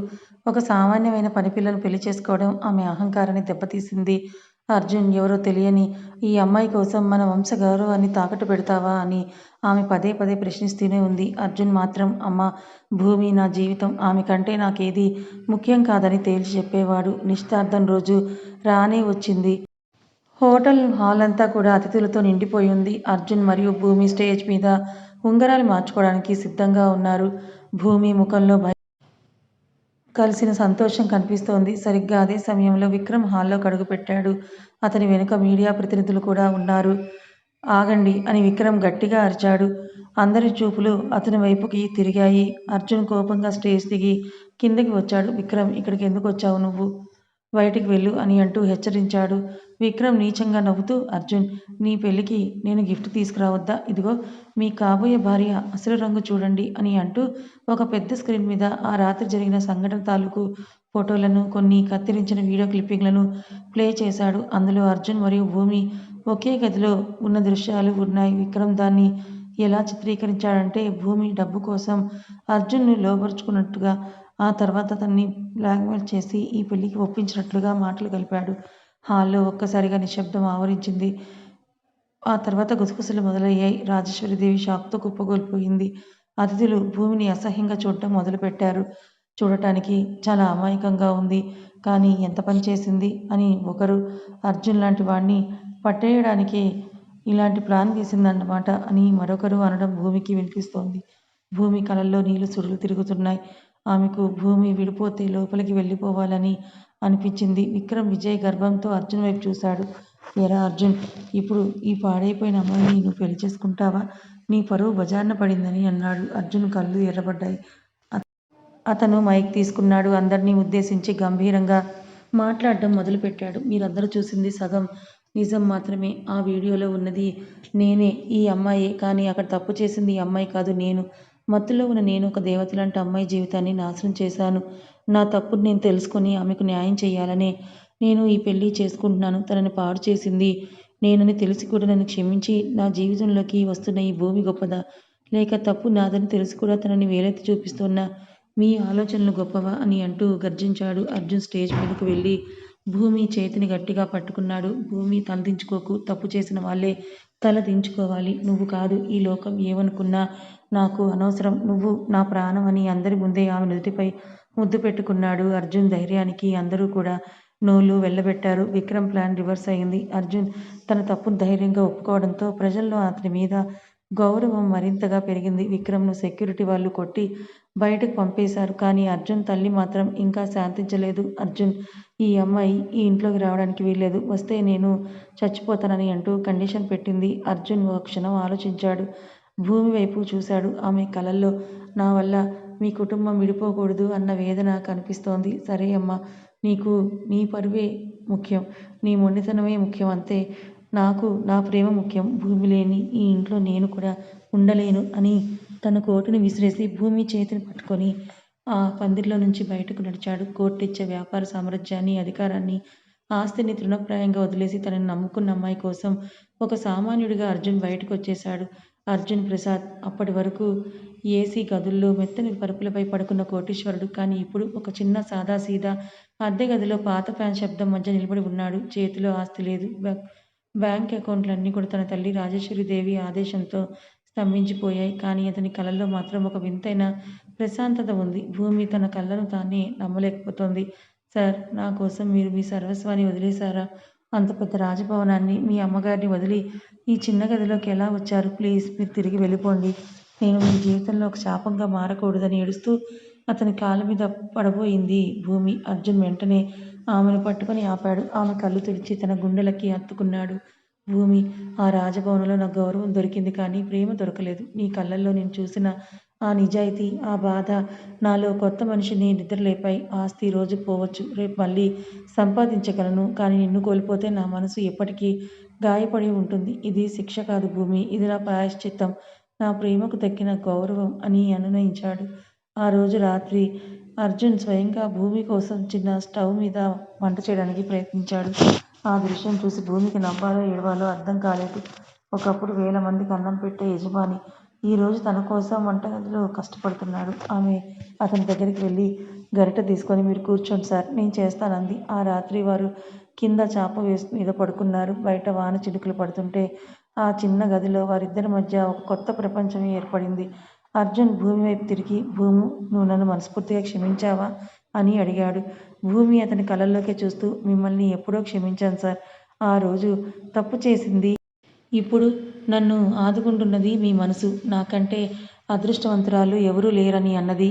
ఒక సామాన్యమైన పనిపిల్లను పెళ్లి చేసుకోవడం ఆమె అహంకారాన్ని దెబ్బతీసింది. అర్జున్ ఎవరో తెలియని ఈ అమ్మాయి కోసం మన వంశ గౌరవాన్ని తాకట్టు పెడతావా అని ఆమె పదే పదే ప్రశ్నిస్తూనే ఉంది. అర్జున్ మాత్రం అమ్మా, భూమి నా జీవితం, ఆమె కంటే నాకేది ముఖ్యం కాదని తేల్చి చెప్పేవాడు. నిశ్చితార్థం రోజు రానే వచ్చింది. హోటల్ హాల్ అంతా కూడా అతిథులతో నిండిపోయింది. అర్జున్ మరియు భూమి స్టేజ్ మీద ఉంగరాలు మార్చుకోవడానికి సిద్ధంగా ఉన్నారు. భూమి ముఖంలో కలిసిన సంతోషం కనిపిస్తోంది. సరిగ్గా అదే సమయంలో విక్రమ్ హాల్లోకి అడుగుపెట్టాడు. అతని వెనుక మీడియా ప్రతినిధులు కూడా ఉన్నారు. ఆగండి అని విక్రమ్ గట్టిగా అరిచాడు. అందరి చూపులు అతని వైపుకి తిరిగాయి. అర్జున్ కోపంగా స్టేజ్ దిగి కిందకి వచ్చాడు. విక్రమ్, ఇక్కడికి ఎందుకు వచ్చావు నువ్వు? బయటికి వెళ్ళు అని అంటూ హెచ్చరించాడు. విక్రమ్ నీచంగా నవ్వుతూ, అర్జున్, నీ పెళ్లికి నేను గిఫ్ట్ తీసుకురావద్దా? ఇదిగో మీ కాబోయే భార్య అసలు రంగు చూడండి అని అంటూ ఒక పెద్ద స్క్రీన్ మీద ఆ రాత్రి జరిగిన సంఘటన తాలూకు ఫోటోలను, కొన్ని కత్తిరించిన వీడియో క్లిప్పింగ్లను ప్లే చేశాడు. అందులో అర్జున్ మరియు భూమి ఒకే గదిలో ఉన్న దృశ్యాలు ఉన్నాయి. విక్రమ్ దాన్ని ఎలా చిత్రీకరించాడంటే భూమి డబ్బు కోసం అర్జున్ను లోబరుచుకున్నట్టుగా, ఆ తర్వాత అతన్ని బ్లాక్మెయిల్ చేసి ఈ పెళ్లికి ఒప్పించినట్లుగా మాటలు కలిపాడు. హాల్లో ఒక్కసారిగా నిశ్శబ్దం ఆవరించింది. ఆ తర్వాత గుసగుసలు మొదలయ్యాయి. రాజేశ్వరీదేవి షాక్తో కుప్పకూలిపోయింది. అతిథులు భూమిని అసహ్యంగా చూడటం మొదలుపెట్టారు. చూడటానికి చాలా అమాయకంగా ఉంది, కానీ ఎంత పని చేసింది అని ఒకరు, అర్జున్ లాంటి వాణ్ణి పట్టేయడానికి ఇలాంటి ప్లాన్ వేసిందన్నమాట అని మరొకరు అనడం భూమికి వినిపిస్తోంది. భూమి కళ్ళల్లో నీళ్లు సుడులు తిరుగుతున్నాయి. ఆమెకు భూమి విడిపోతే లోపలికి వెళ్ళిపోవాలని అనిపించింది. విక్రమ్ విజయ్ గర్వంతో అర్జున్ వైపు చూశాడు. ఎరా అర్జున్, ఇప్పుడు ఈ పాడైపోయిన అమ్మాయిని నువ్వు పెళ్లి చేసుకుంటావా? నీ పరువు బజార్న పడిందని అన్నాడు. అర్జున్ కళ్ళు ఎర్రబడ్డాయి. అతను మైక్ తీసుకున్నాడు. అందరినీ ఉద్దేశించి గంభీరంగా మాట్లాడడం మొదలుపెట్టాడు. మీరందరూ చూసింది సగం నిజం మాత్రమే. ఆ వీడియోలో ఉన్నది నేనే, ఈ అమ్మాయే. కానీ అక్కడ తప్పు చేసింది ఈ అమ్మాయి కాదు, నేను. మత్తులో ఉన్న నేను ఒక దేవతలాంటి అమ్మాయి జీవితాన్ని నాశనం చేశాను. నా తప్పును నేను తెలుసుకొని ఆమెకు న్యాయం చేయాలనే నేను ఈ పెళ్లి చేసుకుంటున్నాను. తనని పాడు చేసింది నేనని తెలిసి కూడా నన్ను క్షమించి నా జీవితంలోకి వస్తున్న ఈ భూమి గొప్పదా, లేక తప్పు నాదని తెలిసి కూడా తనని వేలెత్తి చూపిస్తున్న మీ ఆలోచనలు గొప్పవా అని అంటూ గర్జించాడు. అర్జున్ స్టేజ్ మీదకు వెళ్ళి భూమి చేతిని గట్టిగా పట్టుకున్నాడు. భూమి, తలదించుకోకు. తప్పు చేసిన వాళ్ళే తల దించుకోవాలి, నువ్వు కాదు. ఈ లోకం ఏమనుకున్నా నాకు అనవసరం. నువ్వు నా ప్రాణం అని అందరి ముందే ఆమె నుదుటిపై ముద్దు పెట్టుకున్నాడు. అర్జున్ ధైర్యానికి అందరూ కూడా నోళ్లు వెళ్ళబెట్టారు. విక్రమ్ ప్లాన్ రివర్స్ అయింది. అర్జున్ తన తప్పును ధైర్యంగా ఒప్పుకోవడంతో ప్రజల్లో అతని మీద గౌరవం మరింతగా పెరిగింది. విక్రమ్ను సెక్యూరిటీ వాళ్ళు కొట్టి బయటకు పంపేశారు. కానీ అర్జున్ తల్లి మాత్రం ఇంకా శాంతించలేదు. అర్జున్, ఈ అమ్మాయి ఈ ఇంట్లోకి రావడానికి వీల్లేదు. వస్తే నేను చచ్చిపోతానని అంటూ కండిషన్ పెట్టింది. అర్జున్ ఒక క్షణం ఆలోచించాడు. భూమి వైపు చూశాడు. ఆమె కళ్ళల్లో నా వల్ల మీ కుటుంబం విడిపోకూడదు అన్న వేదన కనిపిస్తోంది. సరే అమ్మా, నీకు నీ పరువే ముఖ్యం, నీ మొండితనమే ముఖ్యం అంతే. నాకు నా ప్రేమ ముఖ్యం. భూమి లేని ఈ ఇంట్లో నేను కూడా ఉండలేను అని తన కోటుని విసిరేసి భూమి చేతిని పట్టుకొని ఆ పందిరిలో నుంచి బయటకు నడిచాడు. కోర్టిచ్చే వ్యాపార సామ్రాజ్యాన్ని, అధికారాన్ని, ఆస్తిని తృణప్రాయంగా వదిలేసి తనని నమ్ముకున్న అమ్మాయి కోసం ఒక సామాన్యుడిగా అర్జున్ బయటకొచ్చేశాడు. అర్జున్ ప్రసాద్ అప్పటి వరకు ఏసీ గదుల్లో మెత్తని పరుపులపై పడుకున్న కోటీశ్వరుడు. కానీ ఇప్పుడు ఒక చిన్న సాదాసీదా అద్దె గదిలో పాత ఫ్యాన్ శబ్దం మధ్య నిలబడి ఉన్నాడు. చేతిలో ఆస్తి లేదు. బ్యాంక్ అకౌంట్లన్నీ కూడా తన తల్లి రాజేశ్వరీదేవి ఆదేశంతో స్తంభించిపోయాయి. కానీ అతని కళ్ళల్లో మాత్రం ఒక వింతైన ప్రశాంతత ఉంది. భూమి తన కళ్ళను తానే నమ్మలేకపోతోంది. సార్, నా కోసం మీరు మీ సర్వస్వాన్ని వదిలేశారా? అంత పెద్ద రాజభవనాన్ని, మీ అమ్మగారిని వదిలి ఈ చిన్న గదిలోకి ఎలా వచ్చారు? ప్లీజ్ మీరు తిరిగి వెళ్ళిపోండి. నేను మీ జీవితంలో ఒక శాపంగా మారకూడదని ఏడుస్తూ అతని కాళ్ళ మీద పడబోయింది భూమి. అర్జున్ వెంటనే ఆమెను పట్టుకొని ఆపాడు. ఆమె కళ్ళు తుడిచి తన గుండెలకి హత్తుకున్నాడు. భూమి, ఆ రాజభవనంలో నాకు గౌరవం దొరికింది కానీ ప్రేమ దొరకలేదు. నీ కళ్ళల్లో నేను చూసిన ఆ నిజాయితీ, ఆ బాధ నాలో కొత్త మనిషిని నిద్రలేపాయి. ఆస్తి ఈరోజు పోవచ్చు, రేపు మళ్ళీ సంపాదించగలను. కానీ నిన్ను కోల్పోతే నా మనసు ఎప్పటికీ గాయపడి ఉంటుంది. ఇది శిక్ష కాదు భూమి, ఇది నా ప్రాయశ్చిత్తం, నా ప్రేమకు దక్కిన గౌరవం అని అనునయించాడు. ఆ రోజు రాత్రి అర్జున్ స్వయంగా భూమి కోసం చిన్న స్టవ్ మీద వంట చేయడానికి ప్రయత్నించాడు. ఆ దృశ్యం చూసి భూమికి నవ్వాలో ఏడవాలో అర్థం కాలేదు. ఒకప్పుడు 1000 మందికి అన్నం పెట్టే యజమాని ఈరోజు తన కోసం వంటగదిలో కష్టపడుతున్నాడు. ఆమె అతని దగ్గరికి వెళ్ళి గరిట తీసుకొని, మీరు కూర్చోండి సార్, నేను చేస్తానంది. ఆ రాత్రి వారు కింద చాప మీద పడుకున్నారు. బయట వాన చినుకులు పడుతుంటే ఆ చిన్న గదిలో వారిద్దరి మధ్య ఒక కొత్త ప్రపంచం ఏర్పడింది. అర్జున్ భూమి వైపు తిరిగి, భూము, నువ్వు నన్ను మనస్ఫూర్తిగా క్షమించావా అని అడిగాడు. భూమి అతని కళ్ళల్లోకి చూస్తూ, మిమ్మల్ని ఎప్పుడో క్షమించాను సార్. ఆ రోజు తప్పు చేసింది. ఇప్పుడు నన్ను ఆదుకుంటున్నది మీ మనసు. నాకంటే అదృష్టవంతురాలు ఎవరూ లేరని అన్నది.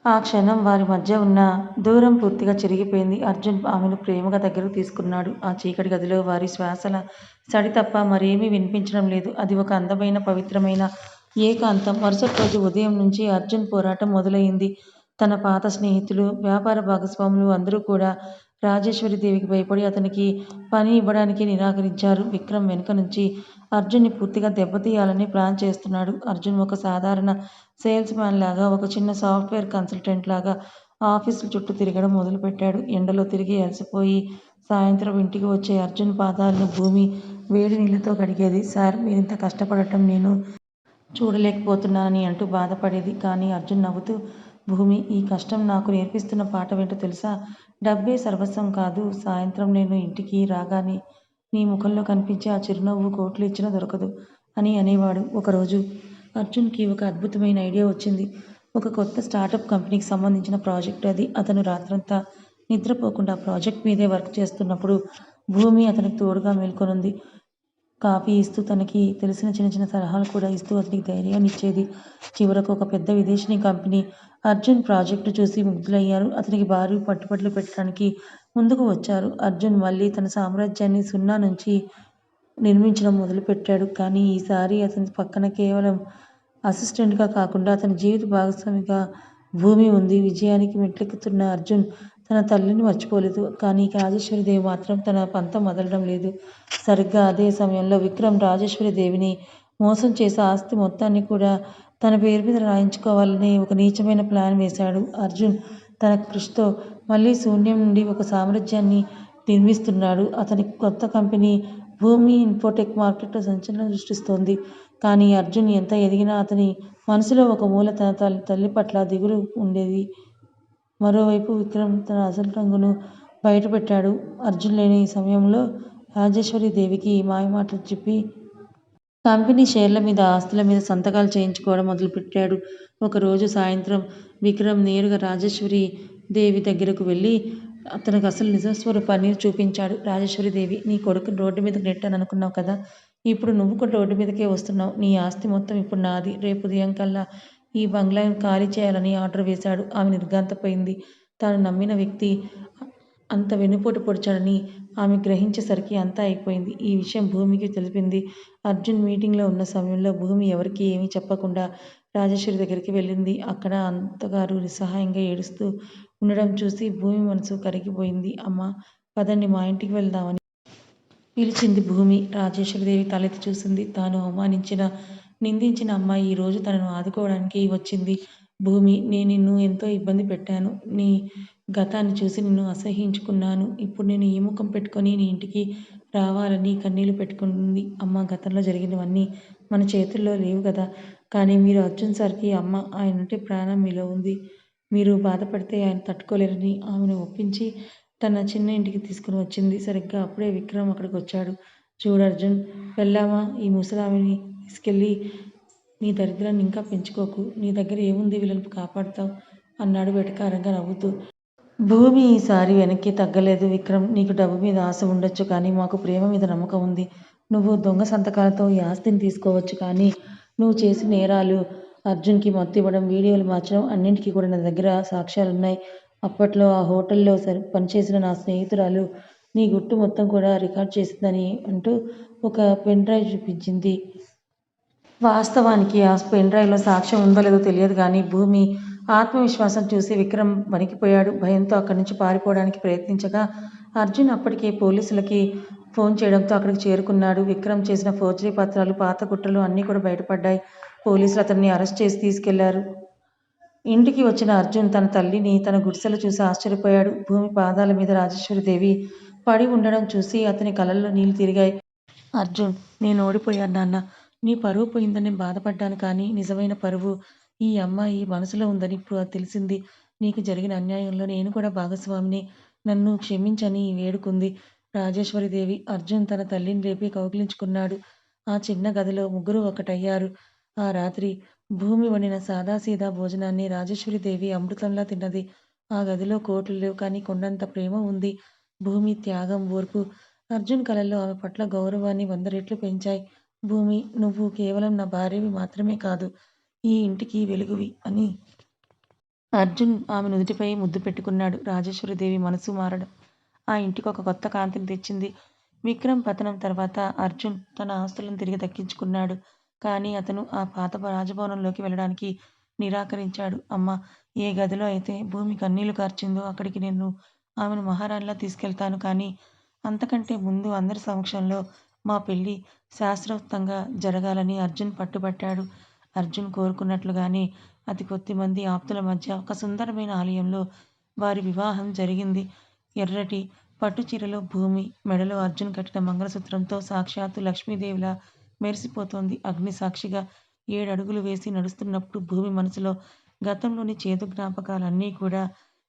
ఆ క్షణం వారి మధ్య ఉన్న దూరం పూర్తిగా చెరిగిపోయింది. అర్జున్ ఆమెను ప్రేమగా దగ్గరకు తీసుకున్నాడు. ఆ చీకటి గదిలో వారి శ్వాసల సడి తప్ప మరేమీ వినిపించడం లేదు. అది ఒక అందమైన, పవిత్రమైన ఏకాంతం. మరుసటి రోజు ఉదయం నుంచి అర్జున్ పోరాటం మొదలయింది. తన పాత స్నేహితులు, వ్యాపార భాగస్వాములు అందరూ కూడా రాజేశ్వరీదేవికి భయపడి అతనికి పని ఇవ్వడానికి నిరాకరించారు. విక్రమ్ వెనుక నుంచి అర్జున్ని పూర్తిగా దెబ్బతీయాలని ప్లాన్ చేస్తున్నాడు. అర్జున్ ఒక సాధారణ సేల్స్ మ్యాన్ లాగా, ఒక చిన్న సాఫ్ట్వేర్ కన్సల్టెంట్ లాగా ఆఫీసుల చుట్టూ తిరగడం మొదలుపెట్టాడు. ఎండలో తిరిగి అలసిపోయి సాయంత్రం ఇంటికి వచ్చే అర్జున్ పాదాలను భూమి వేడి నీళ్ళతో కడిగేది. సార్, మీరింత కష్టపడటం నేను చూడలేకపోతున్నానని అంటూ బాధపడేది. కానీ అర్జున్ నవ్వుతూ, భూమి, ఈ కష్టం నాకు నేర్పిస్తున్న పాఠమేంటో తెలుసా? డబ్బే సర్వస్వం కాదు. సాయంత్రం నేను ఇంటికి రాగానే నీ ముఖంలో కనిపించే ఆ చిరునవ్వు కోట్లు ఇచ్చినా దొరకదు అని అనేవాడు. ఒకరోజు అర్జున్కి ఒక అద్భుతమైన ఐడియా వచ్చింది. ఒక కొత్త స్టార్టప్ కంపెనీకి సంబంధించిన ప్రాజెక్ట్ అది. అతను రాత్రంతా నిద్రపోకుండా ఆ ప్రాజెక్ట్ మీదే వర్క్ చేస్తున్నప్పుడు భూమి అతనికి తోడుగా మేల్కొనుంది. కాఫీ ఇస్తూ, తనకి తెలిసిన చిన్న చిన్న సలహాలు కూడా ఇస్తూ అతనికి ధైర్యాన్ని ఇచ్చేది. చివరకు ఒక పెద్ద విదేశీ కంపెనీ అర్జున్ ప్రాజెక్టు చూసి ముగ్ధులయ్యారు. అతనికి భారీ పట్టుబడులు పెట్టడానికి ముందుకు వచ్చారు. అర్జున్ మళ్ళీ తన సామ్రాజ్యాన్ని సున్నా నుంచి నిర్మించడం మొదలుపెట్టాడు. కానీ ఈసారి అతని పక్కన కేవలం అసిస్టెంట్గా కాకుండా అతని జీవిత భాగస్వామిగా భూమి ఉంది. విజయానికి మెట్లెక్కుతున్న అర్జున్ తన తల్లిని మర్చిపోలేదు. కానీ రాజేశ్వరీదేవి మాత్రం తన పంతం వదలడం లేదు. సరిగ్గా అదే సమయంలో విక్రమ్ రాజేశ్వరీదేవిని మోసం చేసి ఆస్తి మొత్తాన్ని కూడా తన పేరు మీద రాయించుకోవాలని ఒక నీచమైన ప్లాన్ వేశాడు. అర్జున్ తన కృషితో మళ్ళీ శూన్యం నుండి ఒక సామ్రాజ్యాన్ని నిర్మిస్తున్నాడు. అతని కొత్త కంపెనీ భూమి ఇన్ఫోటెక్ మార్కెట్లో సంచలనం సృష్టిస్తోంది. కానీ అర్జున్ ఎంత ఎదిగినా అతని మనసులో ఒక మూల తన తల్లి పట్ల దిగులు ఉండేది. మరోవైపు విక్రమ్ తన అసలు రంగును బయటపెట్టాడు. అర్జున్ లేని సమయంలో రాజేశ్వరీదేవికి మాయమాటలు చెప్పి కంపెనీ షేర్ల మీద, ఆస్తుల మీద సంతకాలు చేయించుకోవడం మొదలుపెట్టాడు. ఒకరోజు సాయంత్రం విక్రమ్ నేరుగా రాజేశ్వరి దేవి దగ్గరకు వెళ్ళి అతనికి అసలు నిజస్వరూపాన్ని చూపించాడు. రాజేశ్వరీదేవి, నీ కొడుకుని రోడ్డు మీదకి నెట్టాను అనుకున్నావు కదా, ఇప్పుడు నువ్వు కూడా రోడ్డు మీదకే వస్తున్నావు. నీ ఆస్తి మొత్తం ఇప్పుడు నాది. రేపు ఉదయం కల్లా ఈ బంగ్లాను ఖాళీ చేయాలని ఆర్డర్ వేశాడు. ఆమె నిర్ఘాంతపోయింది. తాను నమ్మిన వ్యక్తి అంత వెన్నుపోటు పొడిచాడని ఆమె గ్రహించేసరికి అంతా అయిపోయింది. ఈ విషయం భూమికి తెలిపింది. అర్జున్ మీటింగ్లో ఉన్న సమయంలో భూమి ఎవరికీ ఏమీ చెప్పకుండా రాజేశ్వరి దగ్గరికి వెళ్ళింది. అక్కడ అత్తగారు నిస్సహాయంగా ఏడుస్తూ ఉండడం చూసి భూమి మనసు కరిగిపోయింది. అమ్మా, పదండి, మా ఇంటికి వెళ్దామని పిలిచింది భూమి. రాజేశ్వరీదేవి తలెత్తి చూసింది. తాను అవమానించిన, నిందించిన అమ్మాయి ఈరోజు తనను ఆదుకోవడానికి వచ్చింది. భూమి, నేను నిన్ను ఎంతో ఇబ్బంది పెట్టాను. నీ గతాన్ని చూసి నిన్ను అసహ్యించుకున్నాను. ఇప్పుడు నేను ఈ ముఖం పెట్టుకొని నీ ఇంటికి రావాలని కన్నీళ్లు పెట్టుకుంది. అమ్మ, గతంలో జరిగినవన్నీ మన చేతుల్లో లేవు కదా! కానీ మీరు అర్జున్ సార్‌కి అమ్మ, ఆయనంటే ప్రాణం మీలో ఉంది. మీరు బాధపడితే ఆయన తట్టుకోలేరని ఆమెను ఒప్పించి తన చిన్న ఇంటికి తీసుకొని వచ్చింది. సరిగ్గా అప్పుడే విక్రమ్ అక్కడికొచ్చాడు. చూడు అర్జున్, వెళ్ళామా ఈ ముసలామెని తీసుకెళ్ళి నీ దరిద్రాన్ని ఇంకా పెంచుకోకు. నీ దగ్గర ఏముంది వీళ్ళని కాపాడుతావు అన్నాడు వెటకారంగా నవ్వుతూ. భూమి ఈసారి వెనక్కి తగ్గలేదు. విక్రమ్, నీకు డబ్బు మీద ఆశ ఉండొచ్చు కానీ మాకు ప్రేమ మీద నమ్మకం ఉంది. నువ్వు దొంగ సంతకాలతో ఈ ఆస్తిని తీసుకోవచ్చు కానీ నువ్వు చేసిన నేరాలు, అర్జున్కి మత్తు ఇవ్వడం, వీడియోలు మార్చడం అన్నింటికీ కూడా నా దగ్గర సాక్ష్యాలున్నాయి. అప్పట్లో ఆ హోటల్లో పనిచేసిన నా స్నేహితురాలు నీ గుట్టు మొత్తం కూడా రికార్డ్ చేసిందని అంటూ ఒక పెన్ డ్రైవ్ చూపించింది. వాస్తవానికి ఆ పెన్ డ్రైవ్లో సాక్ష్యం ఉందో లేదో తెలియదు కానీ భూమి ఆత్మవిశ్వాసం చూసి విక్రమ్ వణికిపోయాడు. భయంతో అక్కడి నుంచి పారిపోవడానికి ప్రయత్నించగా అర్జున్ అప్పటికే పోలీసులకి ఫోన్ చేయడంతో అక్కడికి చేరుకున్నాడు. విక్రమ్ చేసిన ఫోర్జరీ పత్రాలు, పాత కుట్రలు అన్నీ కూడా బయటపడ్డాయి. పోలీసులు అతన్ని అరెస్ట్ చేసి తీసుకెళ్లారు. ఇంటికి వచ్చిన అర్జున్ తన తల్లిని తన గుడిసెలో చూసి ఆశ్చర్యపోయాడు. భూమి పాదాల మీద రాజేశ్వరీదేవి పడి ఉండడం చూసి అతని కళ్ళల్లో నీళ్లు తిరిగాయి. అర్జున్, నేను ఓడిపోయాను నాన్న. నీ పరువు పోయిందని బాధపడ్డాను కానీ నిజమైన పరువు ఈ అమ్మాయి మనసులో ఉందని ఇప్పుడు తెలిసింది. నీకు జరిగిన అన్యాయంలో నేను కూడా భాగస్వామిని. నన్ను క్షమించని వేడుకుంది రాజేశ్వరీదేవి. అర్జున్ తన తల్లిని రేపి కౌగిలించుకున్నాడు. ఆ చిన్న గదిలో ముగ్గురు ఒకటయ్యారు. ఆ రాత్రి భూమి వండిన సాదాసీదా భోజనాన్ని రాజేశ్వరీదేవి అమృతంలా తిన్నది. ఆ గదిలో కోట్లు లేవు కానీ కొండంత ప్రేమ ఉంది. భూమి త్యాగం, ఓర్పు అర్జున్ కళల్లో ఆమె పట్ల గౌరవాన్ని 100 రెట్లు పెంచాయి. భూమి, నువ్వు కేవలం నా భార్యవి మాత్రమే కాదు, ఈ ఇంటికి వెలుగువి అని అర్జున్ ఆమె నుదుటిపై ముద్దు పెట్టుకున్నాడు. రాజేశ్వరీదేవి మనసు మారడం ఆ ఇంటికి ఒక కొత్త కాంతిని తెచ్చింది. విక్రమ్ పతనం తర్వాత అర్జున్ తన ఆస్తులను తిరిగి దక్కించుకున్నాడు. కానీ అతను ఆ పాత రాజభవనంలోకి వెళ్ళడానికి నిరాకరించాడు. అమ్మ, ఏ గదిలో అయితే భూమి కన్నీళ్లు కార్చిందో అక్కడికి నేను ఆమెను మహారాణిలా తీసుకెళ్తాను. కానీ అంతకంటే ముందు అందరి సమక్షంలో మా పెళ్లి శాస్త్రోక్తంగా జరగాలని అర్జున్ పట్టుబట్టాడు. అర్జున్ కోరుకున్నట్లుగానే అతి కొద్దిమంది ఆప్తుల మధ్య ఒక సుందరమైన ఆలయంలో వారి వివాహం జరిగింది. ఎర్రటి పట్టు చీరలో భూమి, మెడలో అర్జున్ కట్టిన మంగళసూత్రంతో సాక్షాత్తు లక్ష్మీదేవిలా మెరిసిపోతోంది. అగ్ని సాక్షిగా 7 అడుగులు వేసి నడుస్తున్నప్పుడు భూమి మనసులో గతంలోని చేదు జ్ఞాపకాలన్నీ కూడా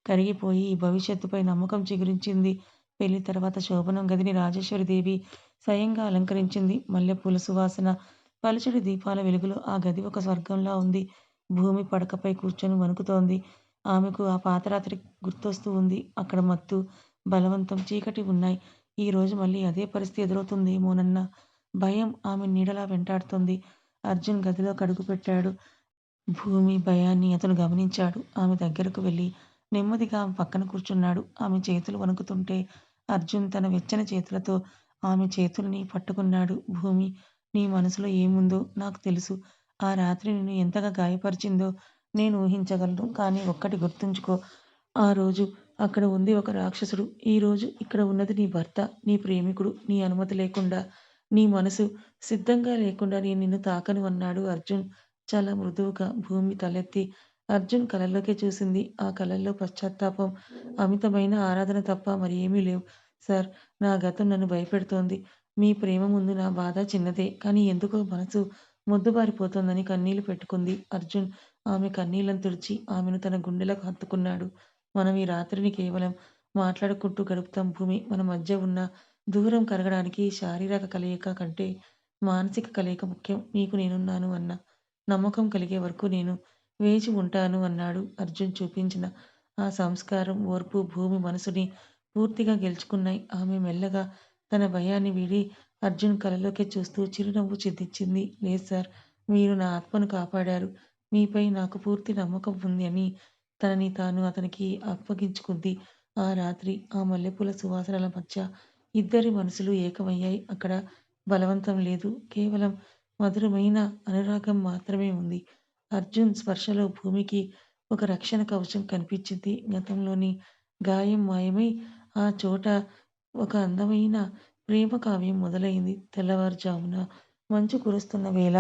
కరిగిపోయి భవిష్యత్తుపై నమ్మకం చిగురించింది. పెళ్లి తర్వాత శోభనం గదిని రాజేశ్వరీదేవి స్వయంగా అలంకరించింది. మల్లెపూల సువాసన, పలుచటి దీపాల వెలుగులో ఆ గది ఒక స్వర్గంలా ఉంది. భూమి పడకపై కూర్చొని వణుకుతోంది. ఆమెకు ఆ పాత రాత్రి గుర్తొస్తూ ఉంది. అక్కడ మత్తు, బలవంతం, చీకటి ఉన్నాయి. ఈరోజు మళ్ళీ అదే పరిస్థితి ఎదురవుతుందేమోనన్న భయం ఆమె నీడలా వెంటాడుతోంది. అర్జున్ గదిలోకి అడుగుపెట్టాడు. భూమి భయాన్ని అతను గమనించాడు. ఆమె దగ్గరకు వెళ్ళి నెమ్మదిగా ఆమె పక్కన కూర్చున్నాడు. ఆమె చేతులు వణుకుతుంటే అర్జున్ తన వెచ్చని చేతులతో ఆమె చేతుల్ని పట్టుకున్నాడు. భూమి, నీ మనసులో ఏముందో నాకు తెలుసు. ఆ రాత్రి నిన్ను ఎంతగా గాయపరిచిందో నేను ఊహించగలను. కానీ ఒక్కటి గుర్తుంచుకో, ఆ రోజు అక్కడ ఉంది ఒక రాక్షసుడు. ఈరోజు ఇక్కడ ఉన్నది నీ భర్త, నీ ప్రేమికుడు. నీ అనుమతి లేకుండా, నీ మనసు సిద్ధంగా లేకుండా నేను నిన్ను తాకను అన్నాడు అర్జున్ చాలా మృదువుగా. భూమి తలెత్తి అర్జున్ కళ్ళల్లోకి చూసింది. ఆ కళ్ళల్లో పశ్చాత్తాపం, అమితమైన ఆరాధన తప్ప మరి ఏమీ లేవు. సార్, నా గతం నన్ను భయపెడుతోంది. మీ ప్రేమ ముందు నా బాధ చిన్నదే. కానీ ఎందుకో మనసు మొద్దుబారిపోతోందని కన్నీళ్లు పెట్టుకుంది. అర్జున్ ఆమె కన్నీళ్లను తుడిచి ఆమెను తన గుండెలకు హత్తుకున్నాడు. మనం ఈ రాత్రిని కేవలం మాట్లాడుకుంటూ గడుపుతాం భూమి. మన మధ్య ఉన్న దూరం కరగడానికి శారీరక కలయిక కంటే మానసిక కలయిక ముఖ్యం. నీకు నేనున్నాను అన్న నమ్మకం కలిగే వరకు నేను వేచి ఉంటాను అన్నాడు. అర్జున్ చూపించిన ఆ సంస్కారం, ఓర్పు భూమి మనసుని పూర్తిగా గెలుచుకున్నాయి. ఆమె మెల్లగా తన భయాన్ని వీడి అర్జున్ కళ్ళలోకి చూస్తూ చిరునవ్వు చిందించింది. లేదు సార్, మీరు నా ఆత్మను కాపాడారు. మీపై నాకు పూర్తి నమ్మకం ఉంది అని తనని తాను అతనికి అప్పగించుకుంది. ఆ రాత్రి ఆ మల్లెపూల సువాసనల మధ్య ఇద్దరి మనసులు ఏకమయ్యాయి. అక్కడ బలవంతం లేదు, కేవలం మధురమైన అనురాగం మాత్రమే ఉంది. అర్జున్ స్పర్శలో భూమికి ఒక రక్షణ కవచం కనిపించింది. గతంలోని గాయం మాయమై ఆ చోట ఒక అందమైన ప్రేమ కావ్యం మొదలైంది. తెల్లవారుజామున మంచు కురుస్తున్న వేళ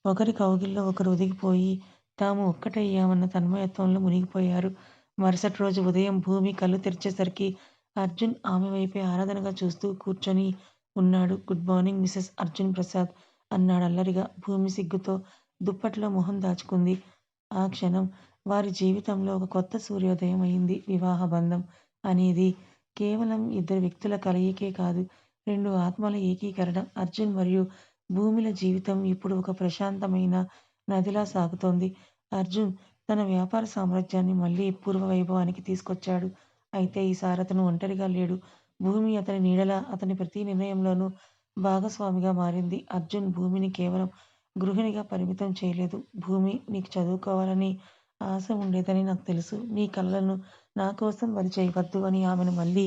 ఒకరి కౌగిల్లో ఒకరు ఒదిగిపోయి తాము ఒక్కటయ్యామన్న తన్మయత్వంలో మునిగిపోయారు. మరుసటి రోజు ఉదయం భూమి కళ్ళు తెరిచేసరికి అర్జున్ ఆమె వైపే ఆరాధనగా చూస్తూ కూర్చొని ఉన్నాడు. Good morning Mrs Arjun Prasad అన్నాడల్లరిగా. భూమి సిగ్గుతో దుప్పట్లో మొహం దాచుకుంది. ఆ క్షణం వారి జీవితంలో ఒక కొత్త సూర్యోదయం అయింది. వివాహ బంధం అనేది కేవలం ఇద్దరు వ్యక్తుల కలయికే కాదు. 2 ఆత్మల ఏకీకరణ. అర్జున్ మరియు భూమిల జీవితం ఇప్పుడు ఒక ప్రశాంతమైన నదిలా సాగుతోంది. అర్జున్ తన వ్యాపార సామ్రాజ్యాన్ని మళ్ళీ పూర్వ వైభవానికి తీసుకొచ్చాడు. అయితే ఈసారి అతను ఒంటరిగా లేడు. భూమి అతని నీడలా అతని ప్రతి నిర్ణయంలోనూ భాగస్వామిగా మారింది. అర్జున్ భూమిని కేవలం గృహిణిగా పరిమితం చేయలేదు. భూమి, నీకు చదువుకోవాలని ఆశ ఉండేదని నాకు తెలుసు. నీ కలలను నా కోసం బలి చేయవద్దు అని ఆమెను మళ్ళీ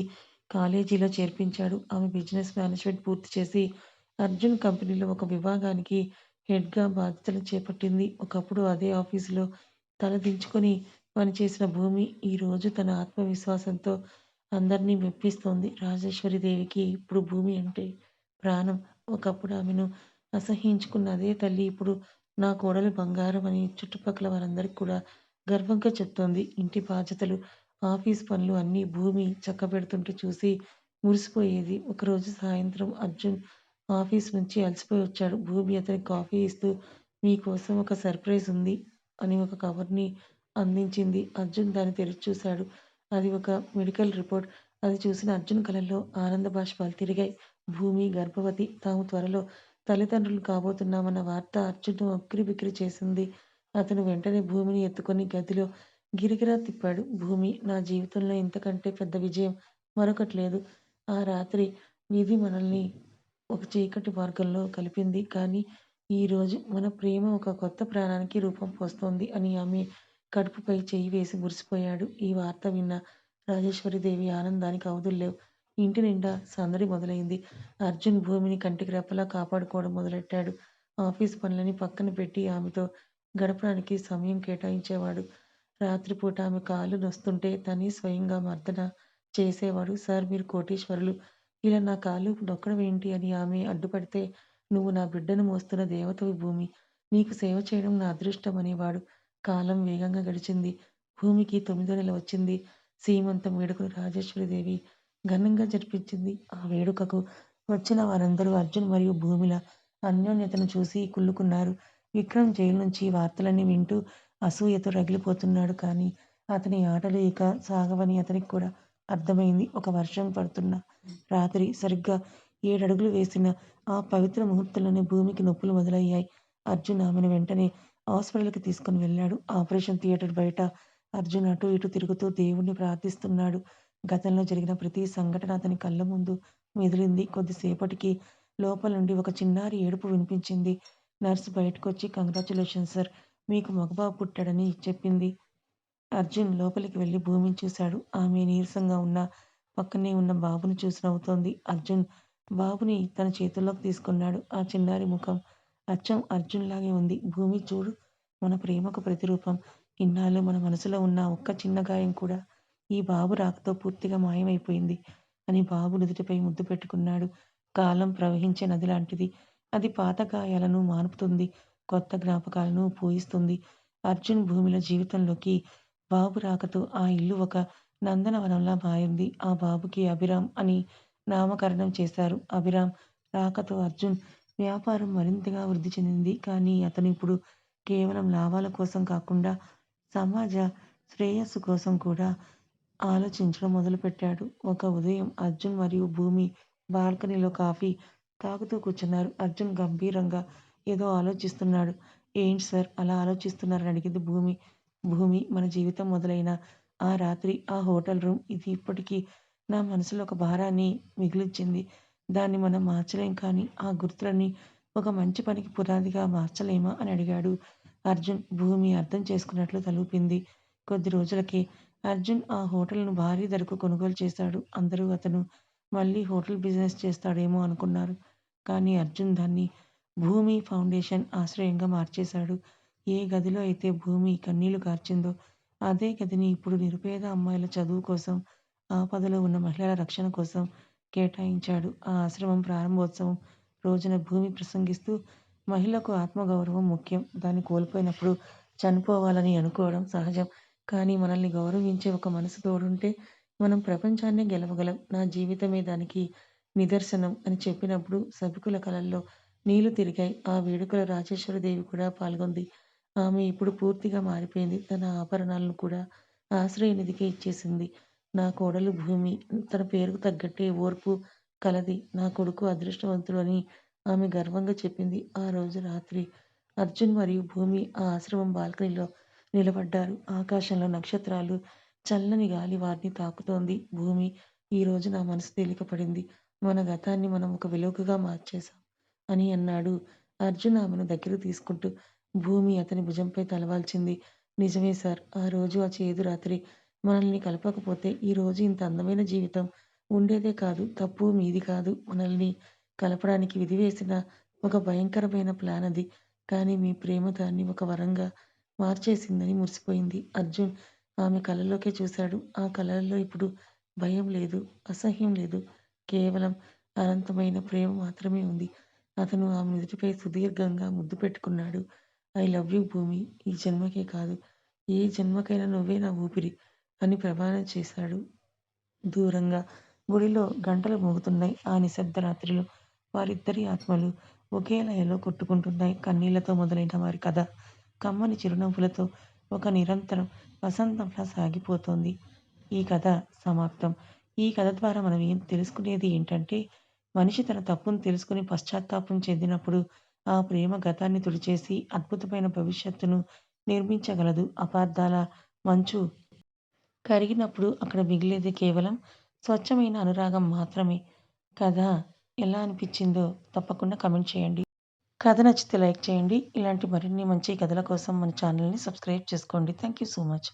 కాలేజీలో చేర్పించాడు. ఆమె బిజినెస్ మేనేజ్మెంట్ పూర్తి చేసి అర్జున్ కంపెనీలో ఒక విభాగానికి హెడ్‌గా బాధ్యతలు చేపట్టింది. ఒకప్పుడు అదే ఆఫీసులో తలదించుకొని పనిచేసిన భూమి ఈరోజు తన ఆత్మవిశ్వాసంతో అందరినీ మెప్పిస్తోంది. రాజేశ్వరీదేవికి ఇప్పుడు భూమి అంటే ప్రాణం. ఒకప్పుడు ఆమెను అసహ్యించుకున్న అదే తల్లి ఇప్పుడు నా కోడలు బంగారం అని చుట్టుపక్కల వారందరికి కూడా గర్వంగా చెప్తోంది. ఇంటి బాధ్యతలు, ఆఫీస్ పనులు అన్నీ భూమి చక్కబెడుతుంటే చూసి మురిసిపోయేది. ఒకరోజు సాయంత్రం అర్జున్ ఆఫీస్ నుంచి అలసిపోయి వచ్చాడు. భూమి అతనికి కాఫీ ఇస్తూ మీకోసం ఒక సర్ప్రైజ్ ఉంది అని ఒక కవర్‌ని అందించింది. అర్జున్ దాన్ని తెరిచి చూశాడు. అది ఒక మెడికల్ రిపోర్ట్. అది చూసిన అర్జున్ కళ్ళల్లో ఆనంద బాష్పాలు తిరిగాయి. భూమి గర్భవతి. తాము త్వరలో తల్లిదండ్రులు కాబోతున్నామన్న వార్త అర్జున్‌ను ఉక్కిరిబిక్కిరి చేసింది. అతను వెంటనే భూమిని ఎత్తుకొని గదిలో గిరగిరా తిప్పాడు. భూమి, నా జీవితంలో ఇంతకంటే పెద్ద విజయం మరొకటి లేదు. ఆ రాత్రి విధి మనల్ని ఒక చీకటి మార్గంలో కలిపింది. కానీ ఈరోజు మన ప్రేమ ఒక కొత్త ప్రాణానికి రూపం పోస్తోంది అని ఆమె కడుపుపై చెయ్యి వేసి మురిసిపోయాడు. ఈ వార్త విన్న రాజేశ్వరీదేవి ఆనందానికి అవధుల్లేవు. ఇంటి నిండా సందడి మొదలైంది. అర్జున్ భూమిని కంటికి రెప్పలా కాపాడుకోవడం మొదలెట్టాడు. ఆఫీస్ పనులని పక్కన పెట్టి ఆమెతో గడపడానికి సమయం కేటాయించేవాడు. రాత్రిపూట ఆమె కాళ్ళు నొస్తుంటే తనే స్వయంగా మర్దన చేసేవాడు. సార్, మీరు కోటీశ్వరులు. ఇలా నా కాళ్ళు నొక్కడం ఏంటి అని ఆమె అడ్డుపడితే, నువ్వు నా బిడ్డను మోస్తున్న దేవతవి భూమి. నీకు సేవ చేయడం నా అదృష్టం అనేవాడు. కాలం వేగంగా గడిచింది. భూమికి 9వ నెల వచ్చింది. సీమంతం వేడుకను రాజేశ్వరీదేవి ఘనంగా జరిపించింది. ఆ వేడుకకు వచ్చిన వారందరూ అర్జున్ మరియు భూమిల అన్యోన్యతను చూసి కుళ్ళుకున్నారు. విక్రమ్ జైలు నుంచి ఈ వార్తలన్నీ వింటూ అసూయతో రగిలిపోతున్నాడు. కానీ అతని ఆటలు ఇక సాగవని అతనికి కూడా అర్థమైంది. ఒక వర్షం పడుతున్న రాత్రి సరిగ్గా 7 అడుగులు వేసిన ఆ పవిత్ర ముహూర్తంలోనే భూమికి నొప్పులు మొదలయ్యాయి. అర్జున్ ఆమెను వెంటనే హాస్పిటల్‌కి తీసుకొని వెళ్ళాడు. ఆపరేషన్ థియేటర్ బయట అర్జున్ అటూ ఇటూ తిరుగుతూ దేవుణ్ణి ప్రార్థిస్తున్నాడు. గతంలో జరిగిన ప్రతి సంఘటన అతని కళ్ళ ముందు మెదిలింది. కొద్దిసేపటికి లోపల నుండి ఒక చిన్నారి ఏడుపు వినిపించింది. నర్స్ బయటకొచ్చి కంగ్రాచ్యులేషన్స్ సార్, మీకు మగబాబు పుట్టాడని చెప్పింది. అర్జున్ లోపలికి వెళ్లి భూమిని చూశాడు. ఆమె నీరసంగా ఉన్న పక్కనే ఉన్న బాబుని చూసి నవ్వుతోంది. అర్జున్ బాబుని తన చేతుల్లోకి తీసుకున్నాడు. ఆ చిన్నారి ముఖం అచ్చం అర్జున్ లాగే ఉంది. భూమి చూడు, మన ప్రేమకు ప్రతిరూపం. ఇన్నాళ్ళు మన మనసులో ఉన్న ఒక్క చిన్న గాయం కూడా ఈ బాబు రాకతో పూర్తిగా మాయమైపోయింది అని బాబు నుదుటిపై ముద్దు పెట్టుకున్నాడు. కాలం ప్రవహించే నది లాంటిది. అది పాత గాయాలను మాన్పుతుంది. కొత్త జ్ఞాపకాలను పూయిస్తుంది. అర్జున్ భూమిల జీవితంలోకి బాబు రాకతో ఆ ఇల్లు ఒక నందనవనంలా మారింది. ఆ బాబుకి అభిరామ్ అని నామకరణం చేశారు. అభిరామ్ రాకతో అర్జున్ వ్యాపారం మరింతగా వృద్ధి చెందింది. కానీ అతను ఇప్పుడు కేవలం లాభాల కోసం కాకుండా సమాజ శ్రేయస్సు కోసం కూడా ఆలోచించడం మొదలుపెట్టాడు. ఒక ఉదయం అర్జున్ మరియు భూమి బాల్కనీలో కాఫీ తాగుతూ కూర్చున్నారు. అర్జున్ గంభీరంగా ఏదో ఆలోచిస్తున్నాడు. ఏంటి సార్ అలా ఆలోచిస్తున్నారని అడిగింది భూమి. భూమి, మన జీవితం మొదలైన ఆ రాత్రి, ఆ హోటల్ రూమ్, ఇది ఇప్పటికీ నా మనసులో ఒక భారాన్ని మిగిల్చింది. దాన్ని మనం మార్చలేం, కానీ ఆ గుర్తులని ఒక మంచి పనికి పునాదిగా మార్చలేమా అని అడిగాడు అర్జున్. భూమి అర్థం చేసుకున్నట్లు తలూపింది. కొద్ది రోజులకే అర్జున్ ఆ హోటల్‌ను భారీ ధరకు కొనుగోలు చేశాడు. అందరూ అతను మళ్ళీ హోటల్ బిజినెస్ చేస్తాడేమో అనుకున్నారు. కానీ అర్జున్ దాన్ని భూమి ఫౌండేషన్ ఆశ్రయంగా మార్చేశాడు. ఏ గదిలో అయితే భూమి కన్నీళ్లు కార్చిందో, అదే గదిని ఇప్పుడు నిరుపేద అమ్మాయిల చదువు కోసం, ఆపదలో ఉన్న మహిళల రక్షణ కోసం కేటాయించాడు. ఆ ఆశ్రమం ప్రారంభోత్సవం రోజున భూమి ప్రసంగిస్తూ, మహిళకు ఆత్మగౌరవం ముఖ్యం. దాన్ని కోల్పోయినప్పుడు చనిపోవాలని అనుకోవడం సహజం. కానీ మనల్ని గౌరవించే ఒక మనసు తోడుంటే మనం ప్రపంచాన్నే గెలవగలం. నా జీవితమే దానికి నిదర్శనం అని చెప్పినప్పుడు సభికుల కళ్ళల్లో నీళ్లు తిరిగాయి. ఆ వేడుకలో రాజేశ్వరీదేవి కూడా పాల్గొంది. ఆమె ఇప్పుడు పూర్తిగా మారిపోయింది. తన ఆభరణాలను కూడా ఆశ్రయనిధికే ఇచ్చేసింది. నా కోడలు భూమి తన పేరుకు తగ్గట్టే ఓర్పు కలది. నా కొడుకు అదృష్టవంతుడు అని ఆమె గర్వంగా చెప్పింది. ఆ రోజు రాత్రి అర్జున్ మరియు భూమి ఆ ఆశ్రమం బాల్కనీలో నిలబడ్డారు. ఆకాశంలో నక్షత్రాలు, చల్లని గాలి వారిని తాకుతోంది. భూమి, ఈరోజు నా మనసు తేలికపడింది. మన గతాన్ని మనం ఒక వెలుగుగా మార్చేశాం అని అన్నాడు అర్జున్ ఆమెను దగ్గరకు తీసుకుంటూ. భూమి అతని భుజంపై తలవాల్చింది. నిజమే సార్. ఆ రోజు ఆ చేదు రాత్రి మనల్ని కలపకపోతే ఈరోజు ఇంత అందమైన జీవితం ఉండేదే కాదు. తప్పు మీది కాదు. మనల్ని కలపడానికి విధి వేసిన ఒక భయంకరమైన ప్లాన్ అది. కానీ మీ ప్రేమ దాన్ని ఒక వరంగా మార్చేసిందని మురిసిపోయింది. అర్జున్ ఆమె కళ్ళలోకే చూశాడు. ఆ కళ్ళల్లో ఇప్పుడు భయం లేదు, అసహ్యం లేదు. కేవలం అనంతమైన ప్రేమ మాత్రమే ఉంది. అతను ఆమె నుదుటిపై సుదీర్ఘంగా ముద్దు పెట్టుకున్నాడు. ఐ లవ్ యూ భూమి. ఈ జన్మకే కాదు, ఏ జన్మకైనా నువ్వే నా ఊపిరి అని ప్రమాణం చేశాడు. దూరంగా గుడిలో గంటలు మోగుతున్నాయి. ఆ నిశ్శబ్ద రాత్రిలో వారిద్దరి ఆత్మలు ఒకే లయలో కొట్టుకుంటున్నాయి. కన్నీళ్లతో మొదలైన వారి కథ కమ్మని చిరునవ్వులతో ఒక నిరంతరం వసంతంలా సాగిపోతోంది. ఈ కథ సమాప్తం. ఈ కథ ద్వారా మనం ఏం తెలుసుకునేది ఏంటంటే, మనిషి తన తప్పును తెలుసుకుని పశ్చాత్తాపం చెందినప్పుడు ఆ ప్రేమ గతాన్ని తుడిచేసి అద్భుతమైన భవిష్యత్తును నిర్మించగలదు. అపార్థాల మంచు కరిగినప్పుడు అక్కడ మిగిలేది కేవలం స్వచ్ఛమైన అనురాగం మాత్రమే. కథ ఎలా అనిపించిందో తప్పకుండా కామెంట్ చేయండి. కథ నచ్చితే లైక్ చేయండి. ఇలాంటి మరిన్ని మంచి కథల కోసం మన ఛానల్‌ని సబ్స్క్రైబ్ చేసుకోండి. Thank you so much.